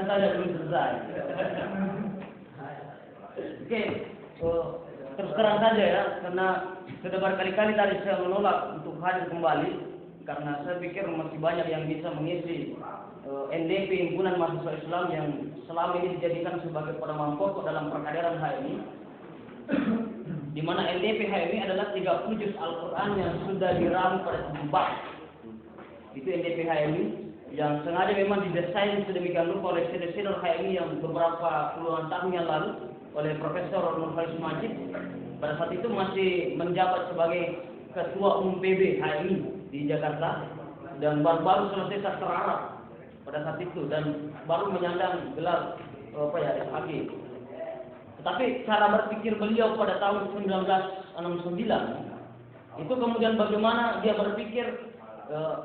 Saja belum selesai. Oke, terus terang saja ya, karena sudah berkali-kali tadi saya menolak untuk hadir kembali, karena saya pikir masih banyak yang bisa mengisi NDP Himpunan Mahasiswa Islam yang selama ini dijadikan sebagai pedoman pokok dalam perkaderan HMI, di mana NDP HMI adalah 30 juz Al-Quran yang sudah diramu pada 7 bab. Itu NDP HMI yang sengaja memang didesain sedemikian rupa oleh senior HMI yang beberapa puluhan tahun yang lalu oleh Profesor Nurholis Majid. Pada saat itu masih menjabat sebagai Ketua Umum PB HMI di Jakarta dan baru selesai sastra Arab pada saat itu dan baru menyandang gelar SHG. Tetapi cara berpikir beliau pada tahun 1969 itu kemudian bagaimana dia berpikir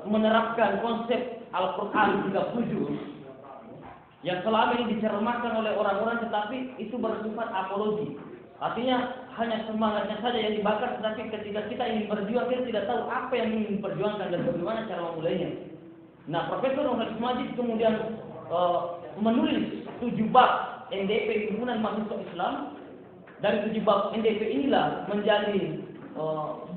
menerapkan konsep Al-Quran 30 juz yang selama ini dicermahkan oleh orang-orang, tetapi itu bersifat apologi. Artinya hanya semangatnya saja yang dibakar, tetapi ketika kita ingin berjuang kita tidak tahu apa yang ingin diperjuangkan dan bagaimana cara memulainya. Nah, Profesor Nurholis Majid kemudian menulis 7 bab NDP Himpunan Mahasiswa Islam. Dari 7 bab NDP inilah menjadi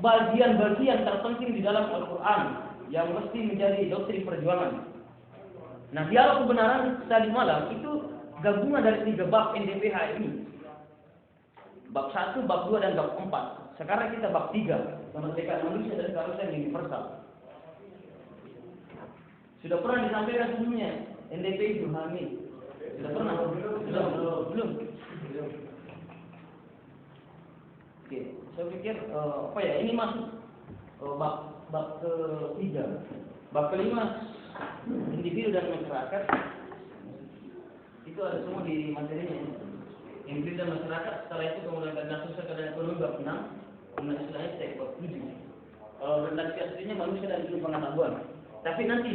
bagian-bagian terpenting di dalam Al-Quran yang mesti menjadi doktrin perjuangan. Nah, dialog kebenaran tadi malam itu gabungan dari 3 bab NDP HMI. Bab 1, bab 2, dan bab 4. Sekarang kita bab 3, kemerdekaan manusia dan keharusan universal. Sudah pernah disampaikan sebelumnya NDP itu HMI. Sudah pernah? Belum. Oke, saya pikir ini masuk bab ke-3. Bab ke-5 individu dan masyarakat itu ada semua di materinya. Individu dan masyarakat, setelah itu kemudian keadaan sosial dan ekonomi bab 6, kemudian Islamnya bab 7. Kalau redaksi aslinya manusia dan ilmu pengetahuan. Tapi nanti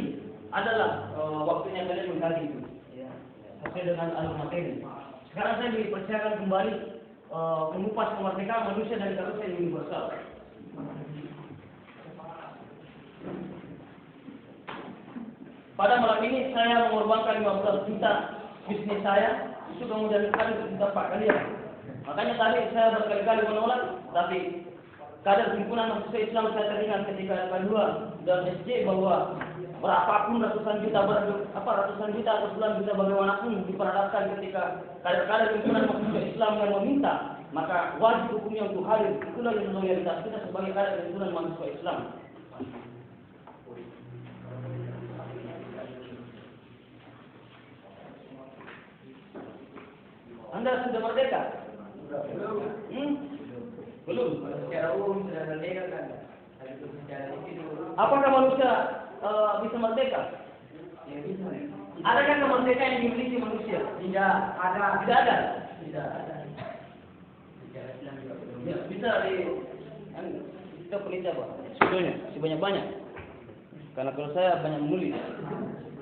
adalah waktunya kalian menggali itu, ya, sesuai dengan alur materi. Sekarang saya dipercayakan kembali mengupas kemerdekaan manusia dan keharusan universal. Pada malam ini saya mengorbankan 15 juta bisnis saya, itu kemudian kalian dapat kalian. Makanya tadi saya berkali-kali menolak, tapi kader himpunan mahasiswa Islam saya teringat ketika K2 dan SJ bahwa berapapun ratusan juta atau puluhan juta bagaimanapun diperhadapkan ketika kader-kader himpunan mahasiswa Islam yang meminta, maka wajib hukumnya untuk hadir. Itulah yang loyalitas kita sebagai kader himpunan mahasiswa Islam. Anda sudah merdeka? Belum. Secara umum sudah merdeka kan? Apakah manusia bisa merdeka? Ya, bisa. Adakah kemerdekaan yang dimiliki manusia? Tidak ada. Tidak ada. Tidak ada. Ya, bisa kita peneliti apa? Sebetulnya sebanyak-banyak. Karena kalau saya banyak menulis.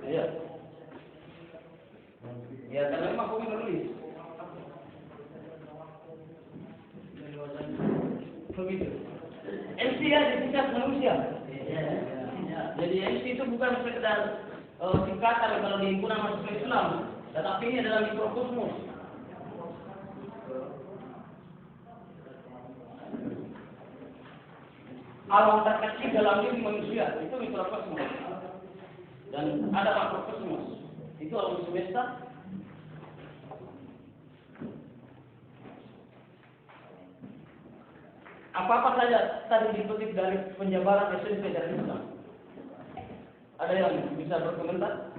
Ya. Ya, karena memang hobi menulis. Begitu. MC ya di tingkat manusia. Jadi MC itu bukan sekedar singkatan kalau di himpunan mahasiswa Islam, tetapi ini adalah mikrokosmos. Alam terkecil dalam diri manusia itu mikrokosmos. Dan ada makrokosmos. Itu alam semesta. Apa-apa saja tadi dikutip dari penjabaran esensi dari Islam. Ada yang bisa berkomentar?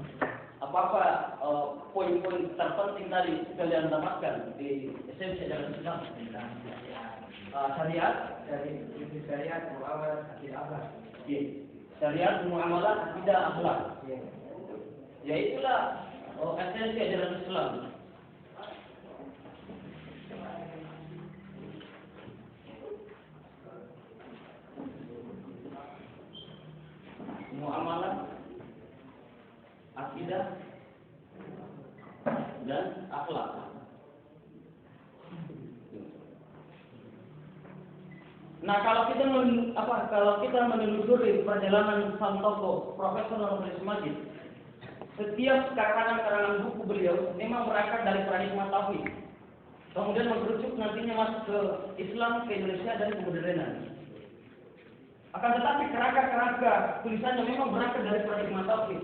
Apa-apa poin-poin terpenting tadi kalian dapatkan di esensi dari Islam? Syariat, muamalah, akhlak. Syariat, muamalah, tidak akhlak. Ya itulah esensi ajaran Islam. Muamalah, akidah, dan akhlak. Nah, kalau kita menelusuri perjalanan sang tokoh Profesor Nurul Majid, setiap karangan-karangan buku beliau memang berangkat dari paradigma tauhid. Kemudian mengerucut nantinya masuk ke Islam, ke Indonesia dan kemodernan. Akan tetapi kerangka-kerangka tulisannya memang berangkat dari paradigma tauhid,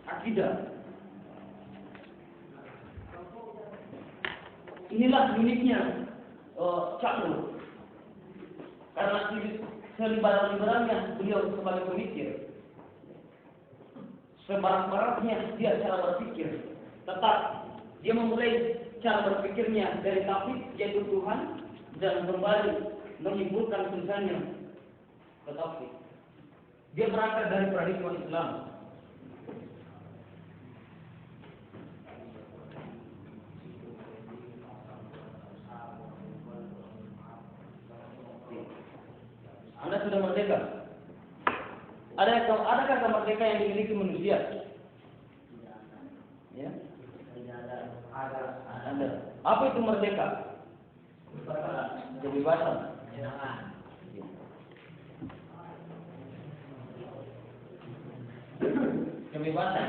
akidah. Inilah uniknya Cak Nur. Karena selibaran-libarannya beliau sebagai pemikir, sebarat-baratnya dia cara berpikir, tetap dia memulai cara berpikirnya dari tauhid yaitu Tuhan dan kembali menyimpulkan tulisannya ke tauhid. Dia berangkat dari paradigma Islam. Anda sudah merdeka. Adakah kemerdekaan yang dimiliki manusia? Ya? Ada. Apa itu merdeka? Kebebasan. Kebebasan.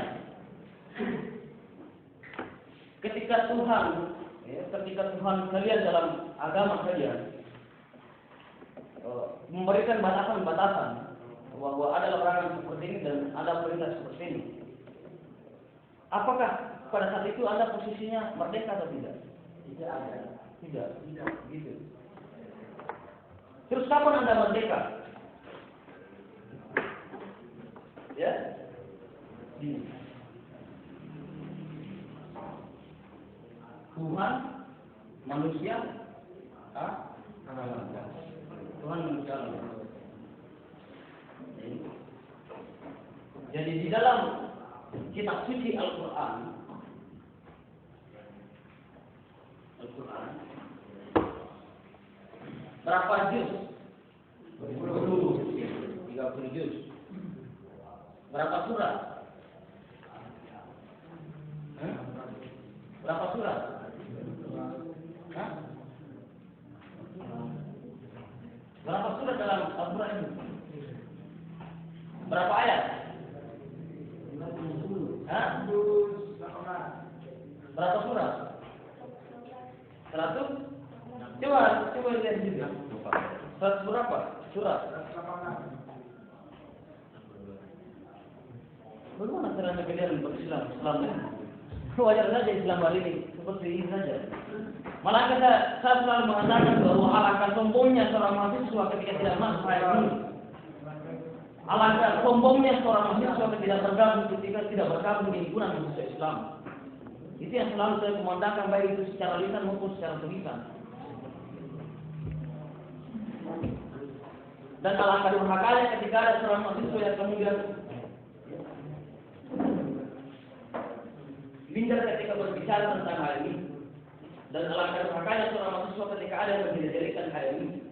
Ketika Tuhan kalian dalam agama kalian memberikan batasan-batasan bahwa ada larangan seperti ini dan ada perintah seperti ini. Apakah pada saat itu Anda posisinya merdeka atau tidak? Tidak ada. Tidak. Gitu. Terus kapan Anda merdeka? Ya? Tuhan, manusia, Tuhan manusia. Jadi di dalam kitab suci Al-Quran berapa juz? 30 juz. Berapa surat? Berapa surat? Berapa surat dalam Al-Quran itu? Berapa ayat? Berapa surat? 100? Coba lihat juga. 100 berapa? Surat. Bagaimana caranya kalian berislam? Wajar saja Islam hari ini seperti ini saja. Malah saya selalu mengatakan bahwa alangkah sombongnya seorang mahasiswa ketika tidak masuk ayat ini. Alangkah sombongnya seorang mahasiswa ketika tidak bergabung di himpunan mahasiswa Islam. Itu yang selalu saya kumandangkan baik itu secara lisan maupun secara tulisan. Dan alangkah durhakanya ketika ada seorang mahasiswa yang kemudian minder ketika berbicara tentang hal ini. Dan alangkah durhakanya seorang mahasiswa ketika ada yang menjadikan hal ini.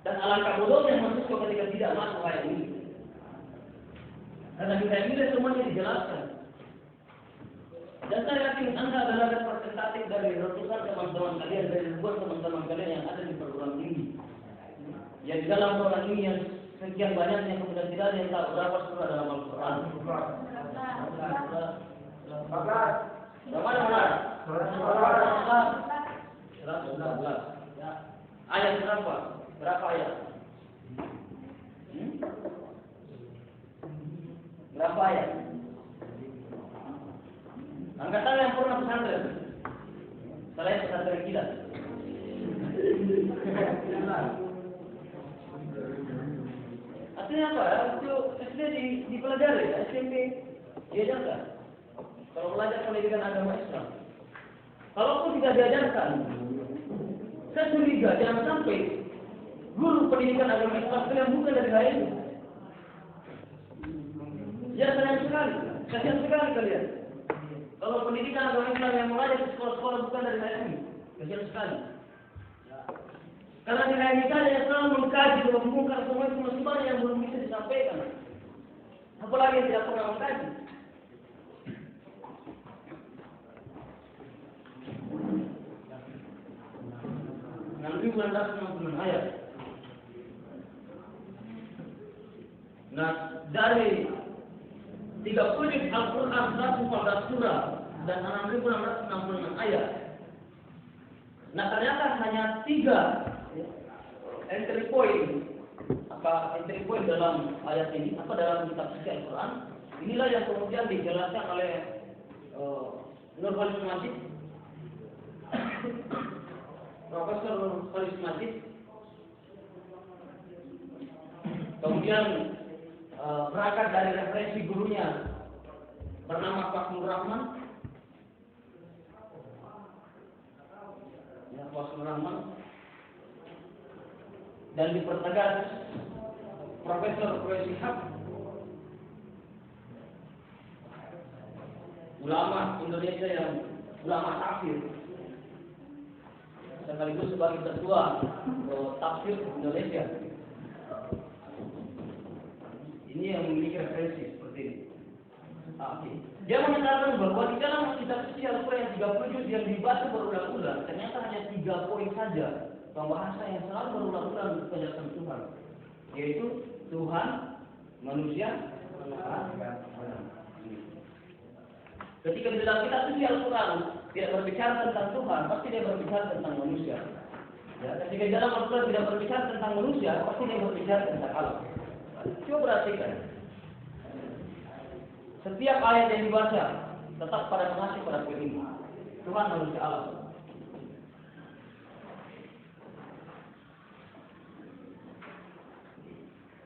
Dan alangkah bodohnya mahasiswa ketika tidak masuk hal ini. Karena bila semuanya dijelaskan. Dan saya yakin Anda adalah representatif dari ratusan teman-teman kalian, dari ribuan teman-teman kalian yang ada di perguruan tinggi. Yang di dalam perguruan tinggi yang sekian banyaknya kemudian tidak ada yang tahu berapa surah dalam Al-Quran. Mana? 114. Ayat berapa? Berapa ayat? Berapa ayat? Angkatan yang pernah pesantren. Selain pesantren kita. Artinya apa? Itu SD dipelajari, SMP diajarkan. Kalau belajar pendidikan agama Islam. Kalaupun tidak diajarkan, saya curiga jangan sampai guru pendidikan agama Islam kalian bukan dari lain. Ya sayang sekali, kasihan sekali kalian. Kalau pendidikan agama Islam yang mengajar di sekolah-sekolah bukan dari HMI, kasihan sekali. Karena di HMI saja yang selalu mengkaji dan membongkar semua itu masih banyak yang belum bisa disampaikan. Apalagi yang tidak pernah mengkaji. Nah, 666 ayat. Nah, dari 30 juz Al-Quran 114 surah dan 6.666 ayat. Nah, ternyata hanya 3 entry point dalam ayat ini, dalam kitab suci Al-Quran. Inilah yang kemudian dijelaskan oleh Nur Khalis Majid, Profesor Nur Khalis Majid. Kemudian berangkat dari referensi gurunya bernama Pak Nur Rahman. Ya, Pak Nur Rahman. Dan dipertegas Profesor Shihab, ulama Indonesia yang ulama tafsir, sekaligus sebagai ketua tafsir Indonesia. Ini yang memiliki referensi seperti ini. Dia mengatakan bahwa di dalam kitab suci Al-Quran yang 30 juz yang dibaca berulang-ulang, ternyata hanya 3 poin saja pembahasan yang selalu berulang-ulang di penjelasan Tuhan, yaitu Tuhan, manusia, dan ketika di dalam kitab suci Al-Quran tidak berbicara tentang Tuhan, pasti dia berbicara tentang manusia. Ya, ketika di dalam Al-Quran tidak berbicara tentang manusia, pasti dia berbicara tentang Allah. Coba perhatikan. Setiap ayat yang dibaca tetap pada mengacu pada poin ini. Tuhan, manusia, Allah.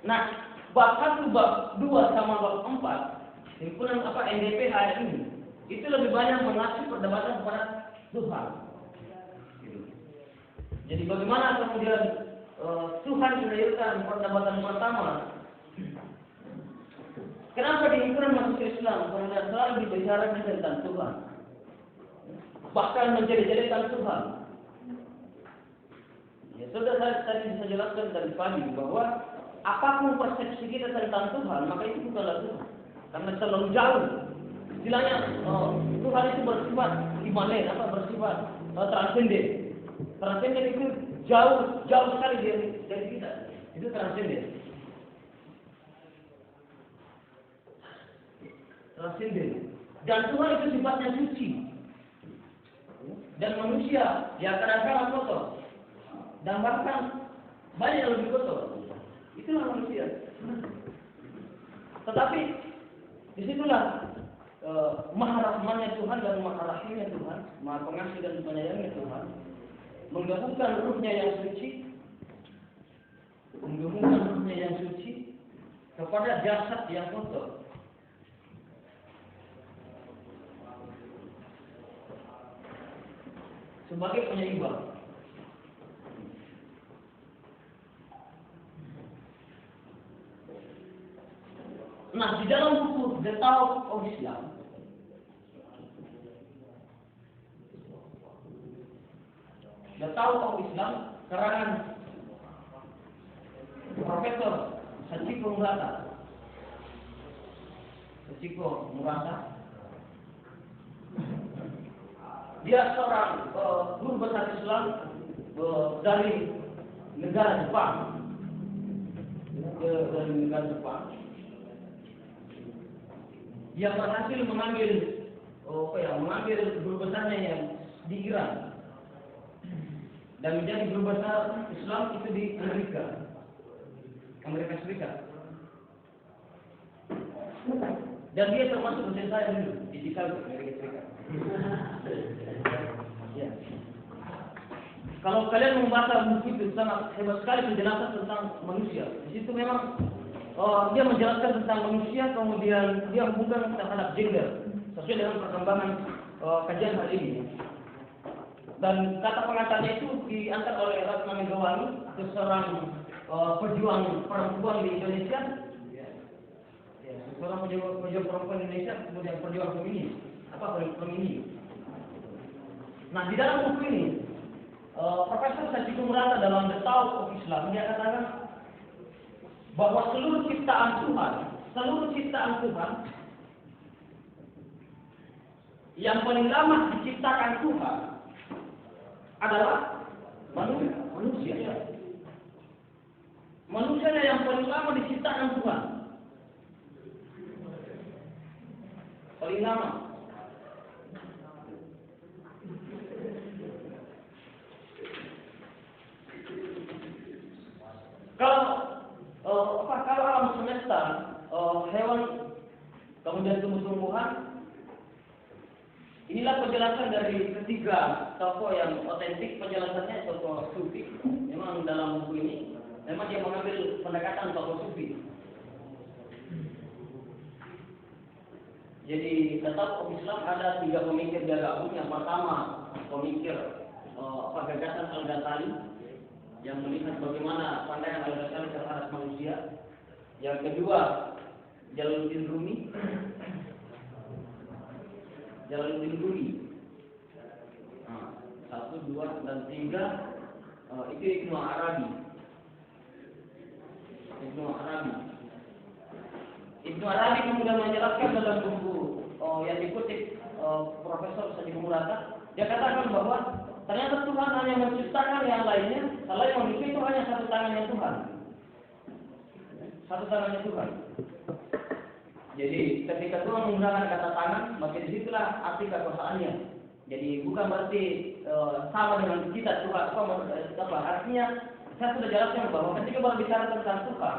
Nah, bab 1, bab 2 sama bab 4, himpunan NDP ayat ini, itu lebih banyak mengacu perdebatan kepada Tuhan. Jadi bagaimana kemudian Tuhan menjadikan perdebatan pertama? Kenapa di himpunan masuk Islam kemudian selalu dibicarakan tentang Tuhan, bahkan menjadi-jadikan Tuhan? Ya, sudah tadi saya jelaskan dari pagi bahwa apapun persepsi kita tentang Tuhan, maka itu bukanlah Tuhan, karena terlalu jauh. Istilahnya Tuhan itu bersifat imanen, bersifat transenden. Transenden itu jauh sekali dari kita. Itu transenden. Dan Tuhan itu sifatnya suci. Dan manusia yang kadang-kadang kotor, dan bahkan banyak yang lebih kotor. Itulah manusia. Tetapi disitulah maha rahmannya Tuhan dan maha rahimnya Tuhan, maha pengasih dan penyayangnya Tuhan, menggabungkan ruhnya yang suci, kepada jasad yang kotor. Sebagai penyeimbang. Nah, di dalam buku The Tawaf of Islam, karangan Profesor Sachiko Murata. Dia seorang guru besar Islam dari negara Jepang. Dia berhasil mengambil guru besarnya yang di Iran dan menjadi guru besar Islam itu di Amerika Serikat. Dan dia termasuk dosen saya dulu di Chicago, Amerika Serikat. Ya. Kalau kalian membaca buku itu sangat hebat sekali penjelasan tentang manusia. Di situ memang dia menjelaskan tentang manusia, kemudian dia hubungkan terhadap gender sesuai dengan perkembangan kajian hari ini. Dan kata pengantarnya itu diantar oleh Ratna Megawati, seorang pejuang perempuan di Indonesia. Seorang pejuang perempuan di Indonesia, kemudian perjuang feminis. Feminis. Nah, di dalam buku ini, Profesor Sachiko Murata dalam The Tawaf of Islam, dia katakan bahwa seluruh ciptaan Tuhan yang paling lama diciptakan Tuhan adalah manusia. Manusia yang paling lama diciptakan Tuhan. paling lama. Kalau alam semesta, hewan, kemudian tumbuh-tumbuhan, inilah penjelasan dari ketiga tokoh yang otentik. Penjelasannya tokoh Sufi. Memang dalam buku ini, memang dia mengambil pendekatan tokoh Sufi. Jadi tetap Islam ada tiga pemikir dia gabung. Yang pertama pemikir gagasan Al-Ghazali yang melihat bagaimana pandangan Al-Ghazali terhadap manusia. Yang kedua Jalaluddin Rumi. Satu, dua, dan tiga itu Ibnu Arabi. Ibnu Arabi kemudian menjelaskan dalam buku yang dikutip Profesor Sadi Mulata. Dia katakan bahwa ternyata Tuhan hanya menciptakan yang lainnya, selain manusia itu hanya satu tangannya Tuhan. Satu tangannya Tuhan. Jadi ketika Tuhan menggunakan kata tangan, maka disitulah arti kekuasaannya. Jadi bukan berarti sama dengan kita Tuhan. Artinya saya sudah jelaskan bahwa ketika berbicara tentang Tuhan,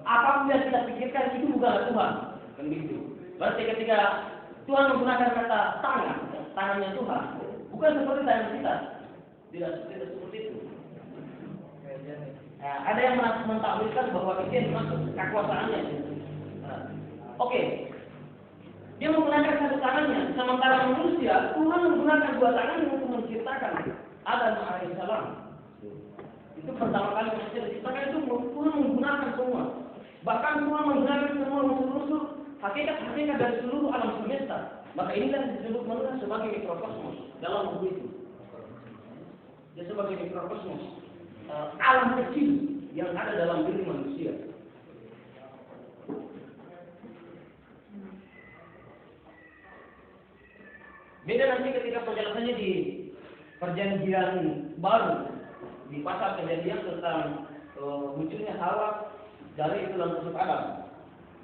apapun yang kita pikirkan itu bukanlah Tuhan. Kan begitu. Berarti ketika Tuhan menggunakan kata tangan, tangannya Tuhan, bukan seperti tangan kita. Tidak seperti itu. Ada yang mentakwilkan bahwa itu yang dimaksud kekuasaannya. Oke. Dia menggunakan satu tangannya, sementara manusia Tuhan menggunakan dua tangannya untuk menciptakan Adam alaihissalam. Itu pertama kali manusia diciptakan itu Tuhan menggunakan semua. Bahkan Tuhan menggunakan semua unsur-unsur hakikat dari seluruh alam semesta. Maka inilah disebut manusia sebagai mikrokosmos dalam buku itu. Dia sebagai mikrokosmos, alam kecil yang ada dalam diri manusia. Beda nanti ketika penjelasannya di perjanjian baru, di pasal kejadian tentang munculnya Hawa dari tulang rusuk Adam.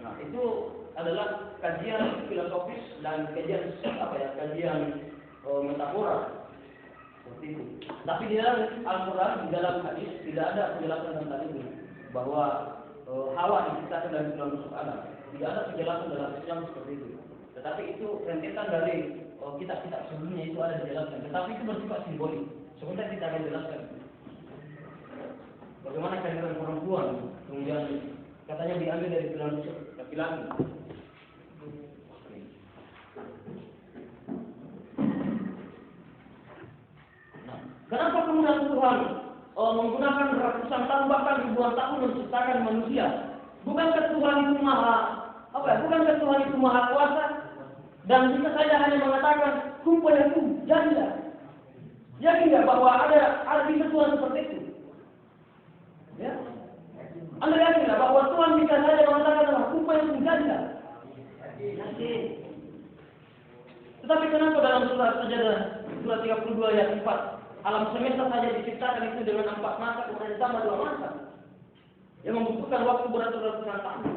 Nah, itu adalah kajian filosofis dan kajian metafora seperti itu. Tapi di dalam Al-Quran, di dalam hadis tidak ada penjelasan tentang itu bahwa Hawa diciptakan dari tulang rusuk Adam. Tidak ada penjelasan dalam Islam seperti itu. Tetapi itu rentetan dari kitab-kitab sebelumnya itu ada dijelaskan. Tetapi itu bersifat simbolik. Sebentar kita akan jelaskan bagaimana kehadiran perempuan kemudian katanya diambil dari tulang rusuk laki-laki. Nah, kenapa kemudian Tuhan menggunakan ratusan tahun bahkan ribuan tahun menciptakan manusia? Bukankah Tuhan itu bukankah Tuhan itu maha kuasa? Dan kita saja hanya mengatakan kumpul itu jadilah. Yakin nggak bahwa ada bisa Tuhan seperti itu? Ya, Anda yakin nggak bahwa Tuhan bisa saja mengatakan kumpul itu jadilah? Yakin. Tetapi kenapa dalam surat Sajadah surat 32 ayat 4 alam semesta saja diciptakan itu dengan 4 masa kemudian ditambah 2 masa yang membutuhkan waktu beratus-ratusan tahun?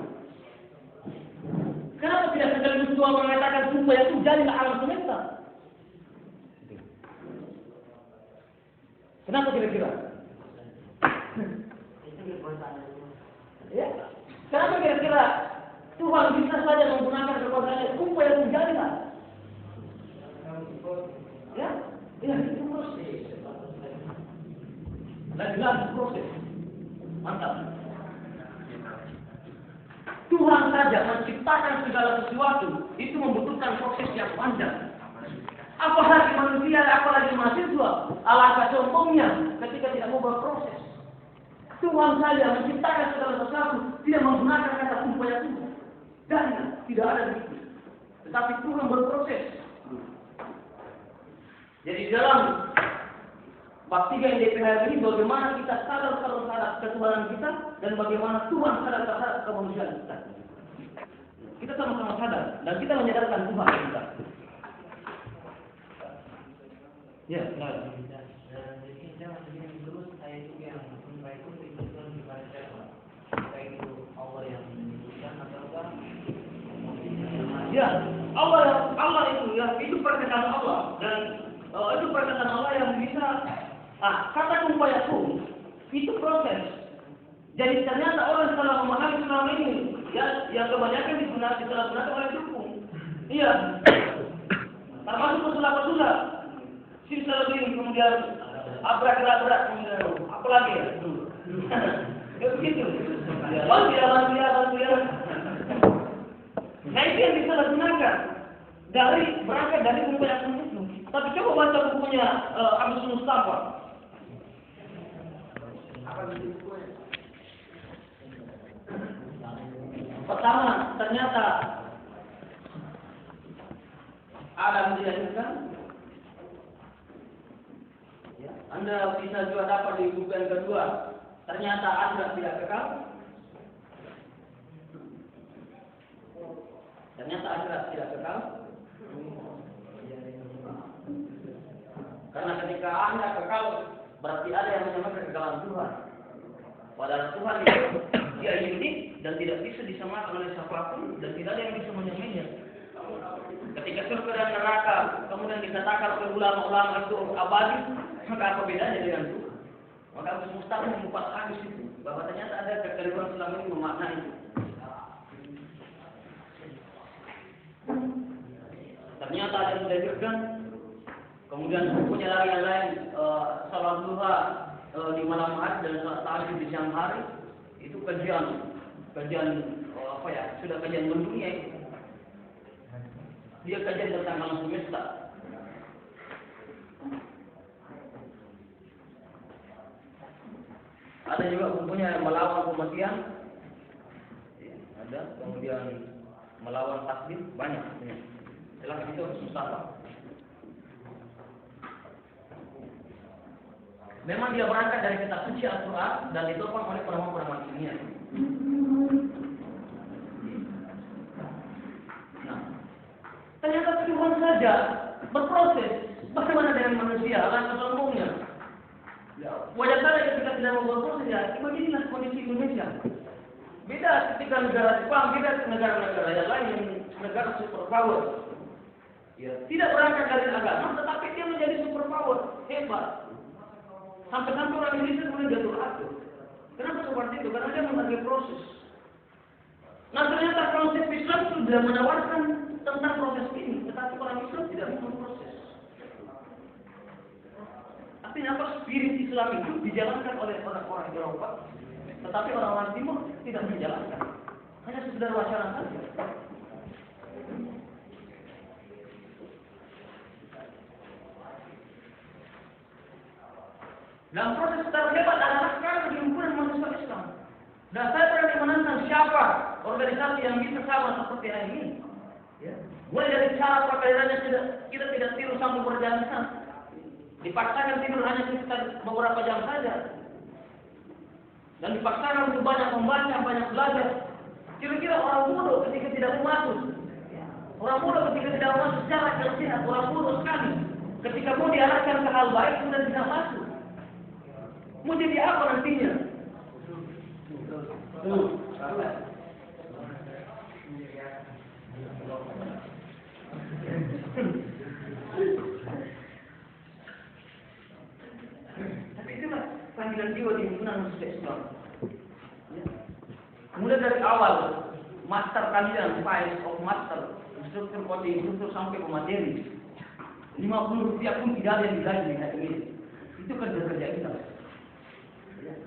Kenapa tidak sekaligus Tuhan mengatakan supaya itu jadilah alam semesta? Kenapa kira-kira? Ya? Kenapa kira-kira Tuhan bisa saja menggunakan kekuasaannya supaya itu jadilah? Ya? Ya, itu proses. Lagi-lagi proses. Mantap. Tuhan saja menciptakan segala sesuatu itu membutuhkan proses yang panjang. Apalagi manusia, apalagi mahasiswa. Alangkah contohnya ketika tidak mau berproses. Tuhan saja menciptakan segala sesuatu tidak menggunakan kata supaya itu. Dan tidak ada begitu. Tetapi Tuhan berproses. Jadi dalam bab 3 NDPH ini bagaimana kita sadar terhadap ketuhanan kita dan bagaimana Tuhan sadar terhadap kemanusiaan kita. Kita sama-sama sadar dan kita menyadarkan Tuhan kita. Ya, benar. Jadi saya masih ingin terus saya itu yang baik itu ditentukan kepada siapa? Apakah itu Allah yang menyebutkan ataukah? Ya, Allah itu perkataan Allah dan itu perkataan Allah yang bisa kata kun fayakun itu proses. Jadi ternyata orang salah memahami selama ini ya yang kebanyakan disalah-gunakan oleh dukun. Iya. Termasuk pesulap-pesulap. Sisa lebih kemudian abrak-abrak kemudian apa lagi ya? Ya begitu. Bantu ya. Nah itu yang disalahgunakan berangkat dari buku yang itu. Tapi coba baca bukunya Abdul Mustafa. Apa itu bukunya? Pertama, ternyata Adam dilahirkan. Ya, Anda bisa juga dapat di buku yang kedua. Ternyata Adam tidak kekal. Ternyata akhirat tidak kekal. Karena ketika akhirat kekal, berarti ada yang menamakan kekekalan Tuhan. Padahal Tuhan itu dia unik dan tidak bisa disamakan oleh siapapun dan tidak ada yang bisa menyamainya. Ketika surga dan neraka kemudian dikatakan oleh ulama-ulama itu abadi, maka apa bedanya dengan Tuhan? Maka harus mustahil membuka hadis itu bahwa ternyata ada kekeliruan selama ini memaknai itu. Ternyata ada yang dilahirkan, kemudian bukunya lagi yang lain, salat duha di malam hari dan salat tahajud di siang hari, itu kajian sudah kajian mendunia itu. Dia kajian tentang alam semesta. Ada juga bukunya yang melawan kematian, ada, kemudian melawan takdir, banyak. Silahkan itu harus Mustafa. Memang dia berangkat dari kitab suci Al-Quran dan ditopang oleh peramal-peramal dunia. Nah, ternyata Tuhan saja berproses. Bagaimana dengan manusia? Alangkah sombongnya. Wajar saja ketika tidak mau berproses ya. Beginilah kondisi Indonesia. Beda ketika negara Jepang, beda negara-negara yang lain, negara superpower. Ya, tidak berangkat dari agama, tetapi dia menjadi superpower, hebat. Sampai-sampai orang Indonesia kemudian jatuh atur. Kenapa seperti itu? Karena dia menghargai proses. Nah ternyata konsep Islam sudah menawarkan tentang proses ini, tetapi orang Islam tidak mau proses. Artinya apa? Spirit Islam itu dijalankan oleh orang-orang Eropa, tetapi orang-orang Timur tidak menjalankan. Hanya sekedar wacana saja. Dalam proses terhebat adalah sekarang di himpunan mahasiswa Islam. Dan saya berani menantang siapa organisasi yang bisa sama seperti ini. Ya. Mulai dari cara perkairannya kita tidak tidur sampai berjam-jam. Dipaksakan tidur hanya sekitar beberapa jam saja. Dan dipaksakan untuk banyak membaca, banyak belajar. Kira-kira orang bodoh ketika tidak mau masuk. Orang bodoh ketika tidak mau masuk secara kerjaan. Orang bodoh sekali. Ketika mau diarahkan ke hal baik sudah tidak masuk. Mau jadi apa nantinya? Tapi itulah panggilan jiwa di himpunan mahasiswa Islam. Mulai dari awal, master kalian, files of master, instruktur coding, instruktur sampai ke materi. Rp50 pun tidak ada yang digaji hari ini. Itu kerja kita.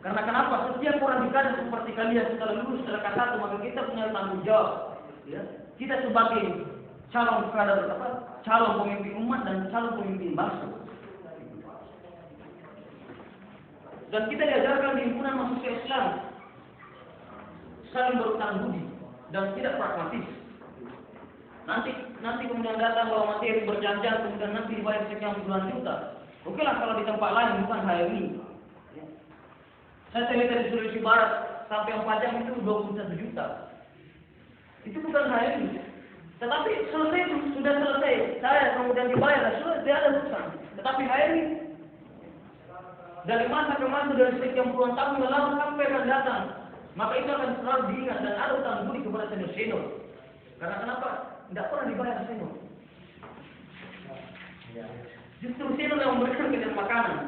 Karena kenapa? Setiap orang dikader seperti kalian setelah lulus setelah K1 maka kita punya tanggung jawab. Ya. Kita sebagai calon kader calon pemimpin umat dan calon pemimpin bangsa. Dan kita diajarkan di himpunan mahasiswa Islam saling berutang budi dan tidak pragmatis. Nanti kemudian datang bawa materi berjam-jam kemudian nanti dibayar sekian puluhan juta. Oke lah kalau di tempat lain bukan HMI. Saya lihat di Sulawesi Barat sampai 4 jam itu 21 juta. Itu bukan HMI. Tetapi sudah selesai. Saya kemudian dibayar, sudah tidak ada urusan. Tetapi HMI dari masa ke masa dari sekian puluhan tahun lalu sampai akan datang. Maka itu akan selalu diingat dan ada utang budi kepada senior. Karena kenapa? tidak pernah dibayar seno. Justru seno yang memberikan kita makanan.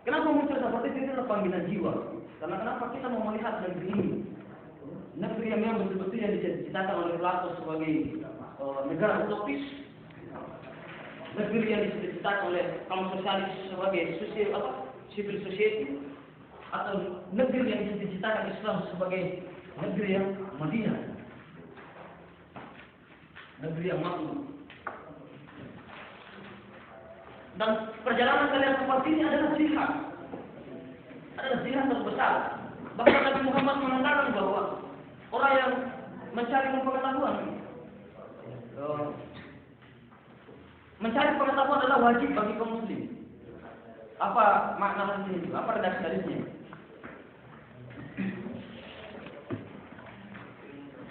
Kenapa muncul seperti itu? Adalah panggilan jiwa. Karena kenapa kita mau melihat negeri ini? Negeri yang memang betul-betul yang diciptakan oleh Plato sebagai negara utopis. Negeri yang diciptakan oleh kaum sosialis sebagai civil society, atau negeri yang diciptakan Islam sebagai negeri yang Madinah, negeri yang makmur. Dan perjalanan kalian seperti ini adalah jihad terbesar. Bahkan Nabi Muhammad mengatakan bahwa orang yang mencari pengetahuan, mencari pengetahuan adalah wajib bagi kaum muslim. Apa makna hadis itu? Apa redaksi hadisnya?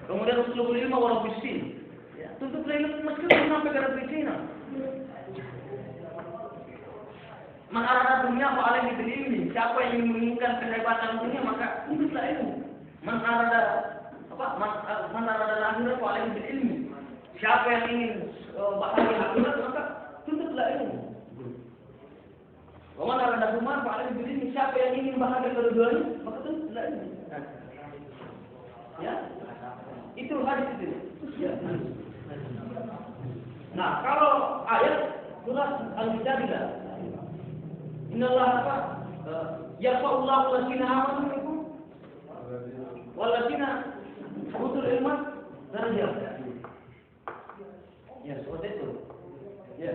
Kemudian usulul ilmu walau bisin. Tuntutlah ilmu meskipun sampai ke negeri Cina. Man arada dunia fa alaihi bil ilmi. Siapa yang menginginkan kehebatan dunia maka tuntutlah ilmu. Man arada akhirat fa alaihi bil ilmi. Siapa yang ingin bahagia akhirat maka tuntutlah ilmu. Wa man arada dunia fa alaihi bil ilmi. Siapa yang ingin bahagia kedua-duanya maka tuntutlah ilmu. Ya. Itu hadis itu. Ya. Nah, kalau ayat surat Al-Mujadilah, Innallaha yarfa'ullahu alladziina aamanu minkum walladziina utul ilma darajat. Ya, seperti itu. Ya.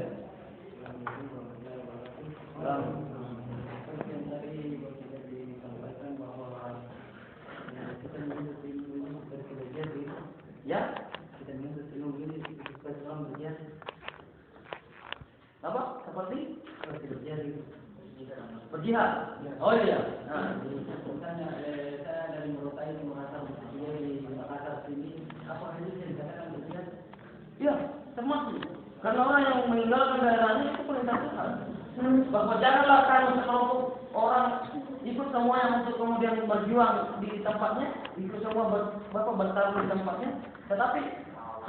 Yang tadi kita disampaikan bahwa kita menuntut ilmu berkerja, Ya. kita menuntut ilmu ini supaya dalam berjasa. Apa? Seperti berjihad. Oh iya. Nah, misalnya saya dari Morotai ke Makassar, di Makassar sini, apa hadisnya dikatakan berjihad? ya, termasuk. Karena orang yang meninggalkan daerahnya itu perintah Tuhan. Bahwa janganlah kamu sekelompok orang ikut semuanya untuk kemudian berjuang di tempatnya, ikut semua bertarung di tempatnya, tetapi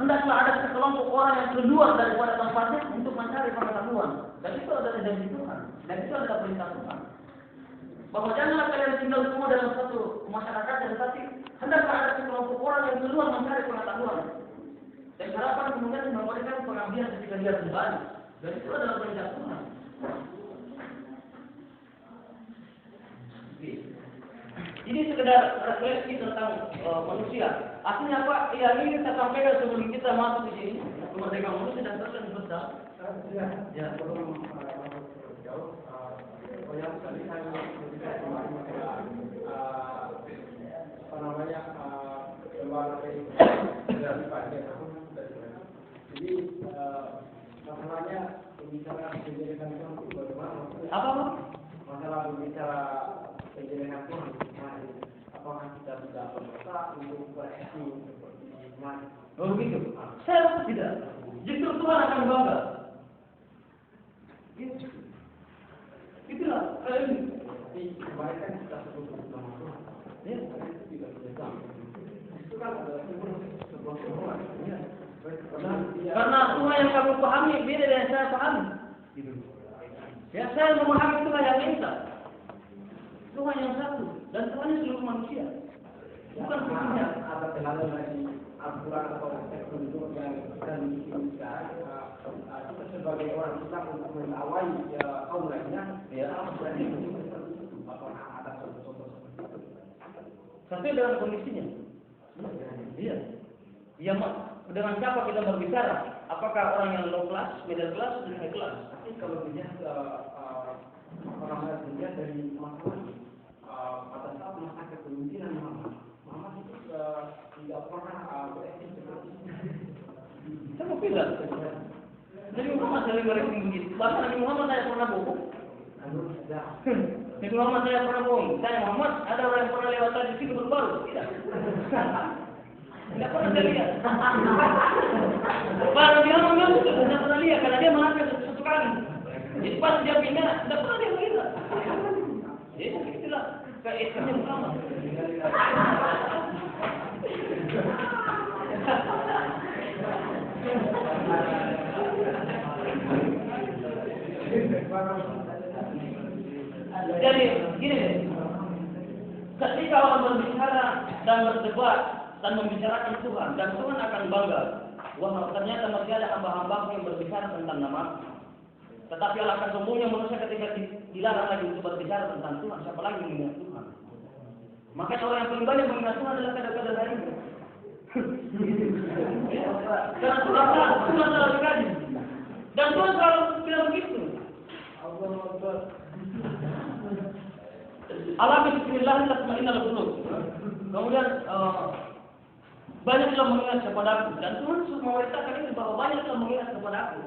hendaklah ada sekelompok orang yang keluar daripada tempatnya untuk mencari pengetahuan. Dan itu adalah janji Tuhan. Dan itu adalah perintah Tuhan. Bahwa janganlah kalian tinggal semua dalam satu masyarakat, tetapi hendaklah ada sekelompok orang yang keluar mencari pengetahuan. Dan harapan kemudian memberikan pengabdian ketika dia kembali. Dan itu adalah perintah Tuhan. Ini sekedar refleksi tentang manusia. Artinya apa? Yang ini kita sampaikan sebelum kita masuk di sini. Kemerdekaan manusia dan terus besar. Ya. Jauh. Yang tadi saya berbicara kemarin masalah apa namanya lembaga dari pajak. Jadi masalahnya berbicara penjelasan Tuhan bagaimana? Apa? Masalah berbicara penjelasan Tuhan, apakah kita bisa berdosa untuk bereaksi seperti ini? Oh begitu. Saya rasa tidak. Justru Tuhan akan bangga. Itulah ini. Tapi kemarin kan kita sebut nama Tuhan. Ya. Itu tidak bisa. Itu kan adalah sebuah Tuhan. Ya. Karena Tuhan yang kamu pahami beda dengan yang saya pahami. Gitu. Ya, saya memahami Tuhan yang Esa. Tuhan yang satu dan Tuhan yang seluruh manusia. Bukan punya. Ada terlalu dari Al-Quran atau teks penduduk yang kita miliki kita sebagai orang Islam untuk mengawai kaum lainnya, kita berani seperti itu. Apakah ada contoh-contoh seperti itu? Sesuai dengan kondisinya. Iya. Ya, dengan siapa kita berbicara? Apakah orang yang low class, middle class, dan high class? Tapi kalau dilihat orang dilihat dari masalah pada saat masa kepemimpinan Muhammad itu tidak pernah bereaksi seperti itu. Saya mau bilang, Nabi Muhammad sering bereaksi begitu. Bahkan Nabi Muhammad saya pernah bohong. Nabi Muhammad saya pernah bohong. Saya Muhammad, ada orang yang pernah lewat tadi sini berbaru? Tidak. Tidak pernah saya lihat. Bahkan Nabi Muhammad tidak pernah lihat karena dia mengaku satu kali. Jadi pas dia pindah, tidak pernah dia lihat. Jadi itulah keesannya Muhammad. Jadi gini, ketika orang berbicara dan berdebat dan membicarakan Tuhan, dan Tuhan akan bangga, wah ternyata masih ada hamba-hamba yang berbicara tentang nama. Tetapi alangkah sombongnya manusia ketika dilarang lagi untuk berbicara tentang Tuhan, siapa lagi mengingat Tuhan? Makanya orang yang paling banyak mengingat Tuhan adalah kadang-kadang lainnya. Karena Tuhan selalu dikaji. Dan Tuhan selalu bilang begitu. Allah bismillah tatma'innul qulub. Kemudian banyaklah mengingat kepada aku. Dan Tuhan sudah memerintahkan ini bahwa banyaklah mengingat kepada aku.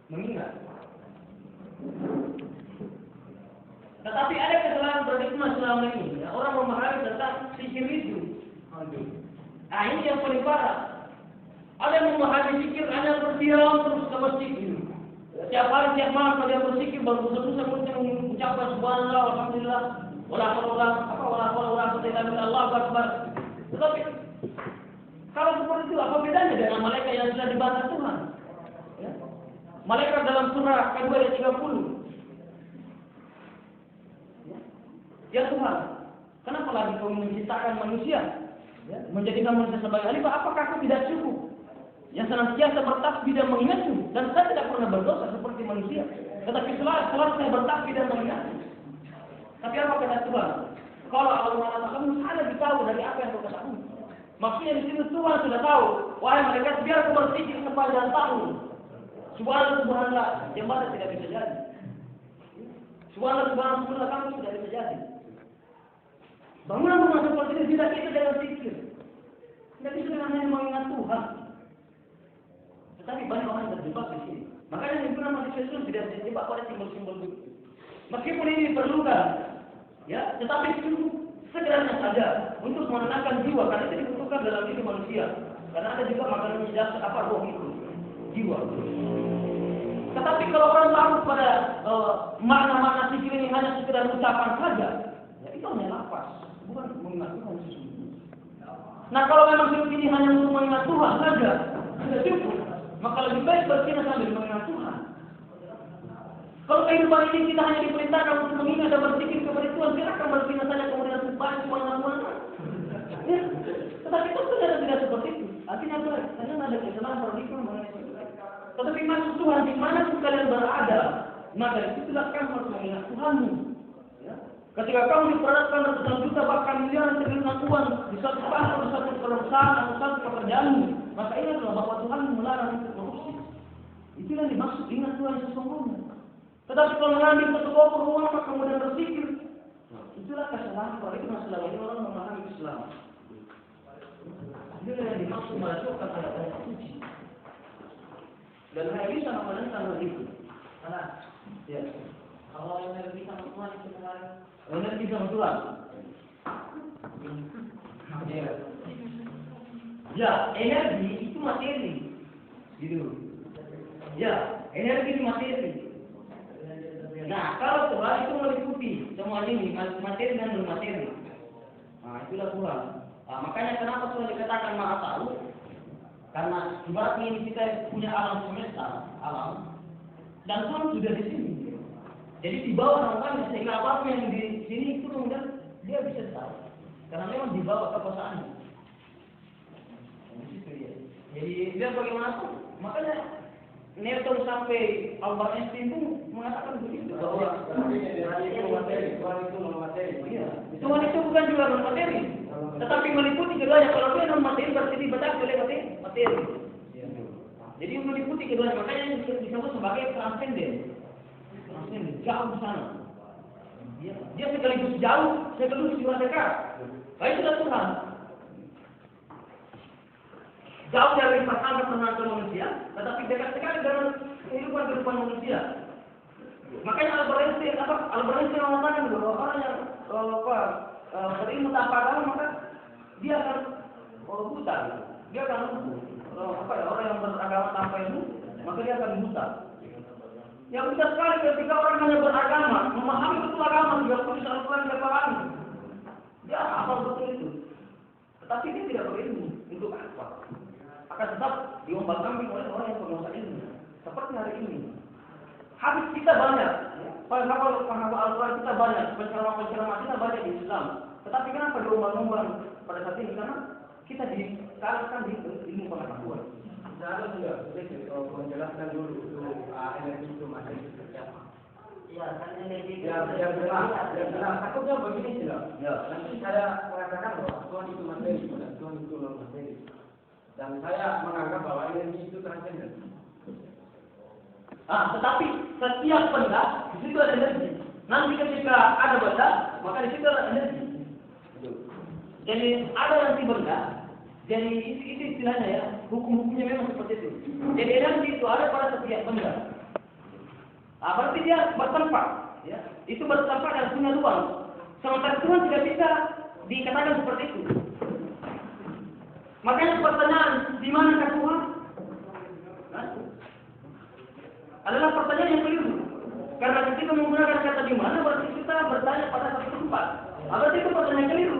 Mengingat. Tetapi ada kesalahan paradigma selama ini. Ya, orang memahami tentang zikir itu. Nah ini yang paling parah. Ada yang memahami zikir hanya berdiam terus ke masjid ini. Tiap hari tiap malam dia berzikir baru selesai mengucapkan subhanallah alhamdulillah wala Allah akbar. Tetapi kalau seperti itu apa bedanya dengan malaikat yang sudah dibantah Tuhan? Ya? Malaikat dalam surah kedua ayat 30. Ya Tuhan, kenapa lagi kau menciptakan manusia? Ya, menjadikan manusia sebagai khalifah, apakah aku tidak cukup? Yang senantiasa bertasbih dan mengingatmu, dan saya tidak pernah berdosa seperti manusia. Tetapi selalu saya bertasbih dan mengingatmu. Tapi apa kata Tuhan? Kalau Allah mengatakan saya lebih tahu dari apa yang kau ketahui. Maksudnya di sini Tuhan sudah tahu. Wahai malaikat, biar kau berzikir sepanjang tahun. Subhanallah, yang mana tidak bisa jadi. Subhanallah, kamu tidak bisa jadi. Bangunan seperti ini tidak bisa dengan zikir. Tidak bisa dengan hanya mengingat Tuhan. Tetapi banyak orang yang terjebak di sini. Makanya himpunan manusia itu tidak terjebak pada simbol-simbol itu. Meskipun ini diperlukan, ya, tetapi cukup sederhana saja untuk menenangkan jiwa, karena itu dibutuhkan dalam diri manusia. Karena ada juga makanan jasad apa roh itu, jiwa. Tetapi kalau orang tahu pada makna-makna zikir ini hanya sekedar ucapan saja, ya itu hanya nafas, bukan mengingat Tuhan sesungguhnya. Nah kalau memang hidup ini hanya untuk mengingat Tuhan saja, sudah cukup. Maka lebih baik berkina sambil mengingat Tuhan. Kalau kehidupan ini kita hanya diperintahkan untuk mengingat dan berzikir kepada Tuhan, silakan berkina saja kemudian supaya semua-semua. Ya, tetapi itu tidak seperti itu. Artinya apa? Karena ada kesalahan paradigma mengenai itu. Tetapi maksud Tuhan di mana pun kalian berada, maka itulah kamu harus mengingat Tuhanmu. Ya. Ketika kamu diperhadapkan ratusan juta bahkan miliaran triliunan uang di satu pasar, di satu perusahaan atau satu pekerjaanmu, maka ingatlah bahwa Tuhan melarang untuk korupsi. Itulah dimaksud ingat Tuhan sesungguhnya. Tetapi kalau mengambil satu koper uang maka kemudian berzikir, itulah kesalahan paradigma selama ini orang memahami Islam. Itulah yang dimaksud masukkan ayat-ayat suci. Dan hal ini sangat menentang hal itu. Karena, ya, kalau energi sama Tuhan itu kemarin, energi sama Tuhan. Ya, energi itu materi, gitu. Ya, energi itu materi. Nah, kalau Tuhan itu meliputi semua ini, materi dan non materi. Nah, itulah Tuhan. Nah, makanya kenapa Tuhan dikatakan Maha Tahu? Karena ibaratnya ini kita punya alam semesta, alam, dan Tuhan sudah di sini. Jadi di bawah naungannya, sehingga apapun yang di sini itu kemudian dia bisa tahu. Karena memang di bawah kekuasaannya. Jadi dia bagaimanapun, makanya Newton sampai Albert Einstein pun mengatakan begitu bahwa Tuhan itu bukan juga non materi, tetapi meliputi keduanya. Kalau dia non materi berarti dibatasi oleh materi. Jadi meliputi keduanya, makanya ini disebut sebagai transenden, jauh sana. Dia sekaligus jauh, sekaligus juga dekat. Baik sudah Tuhan. Jauh dari pertama manusia, tetapi dekat sekali dengan kehidupan manusia. Makanya Albert Einstein mengatakan bahwa orang yang berilmu tanpa agama maka dia akan buta. Dia akan orang yang beragama tanpa ilmu maka dia akan buta. Yang bisa sekali ketika orang hanya beragama, memahami betul agama, juga tulis Al-Quran dia pahami. Dia hafal betul itu. Tetapi dia tidak berilmu untuk apa? Akan tetap diombang-ambing oleh orang yang penguasa ilmu. Seperti hari ini. Habis kita banyak, penghafal Al-Quran kita banyak, penceramah kita banyak di Islam. Tetapi kenapa diumbar-umbar pada saat ini? Karena kita dikalahkan di ilmu pengetahuan. Saya sudah menjelaskan dulu energi itu masih seperti apa. Ya, kan energi Yang jelas. Takutnya begini sudah. Ya. Nanti saya mengatakan bahwa Tuhan itu materi dan Tuhan itu non materi. Dan saya menganggap bahwa energi itu transenden. Tetapi setiap benda di situ ada energi. Nanti ketika ada benda, maka di situ ada energi. Jadi ada nanti benda. Jadi itu istilahnya ya, hukum-hukumnya memang seperti itu. Jadi energi itu ada pada setiap benda. Berarti dia bertempat, ya. Itu bertempat dan punya ruang. Sementara Tuhan tidak bisa dikatakan seperti itu. Makanya pertanyaan, di manakah Tuhan? Adalah pertanyaan yang keliru. Karena ketika menggunakan kata di mana, berarti kita bertanya pada satu tempat. Berarti itu pertanyaan keliru.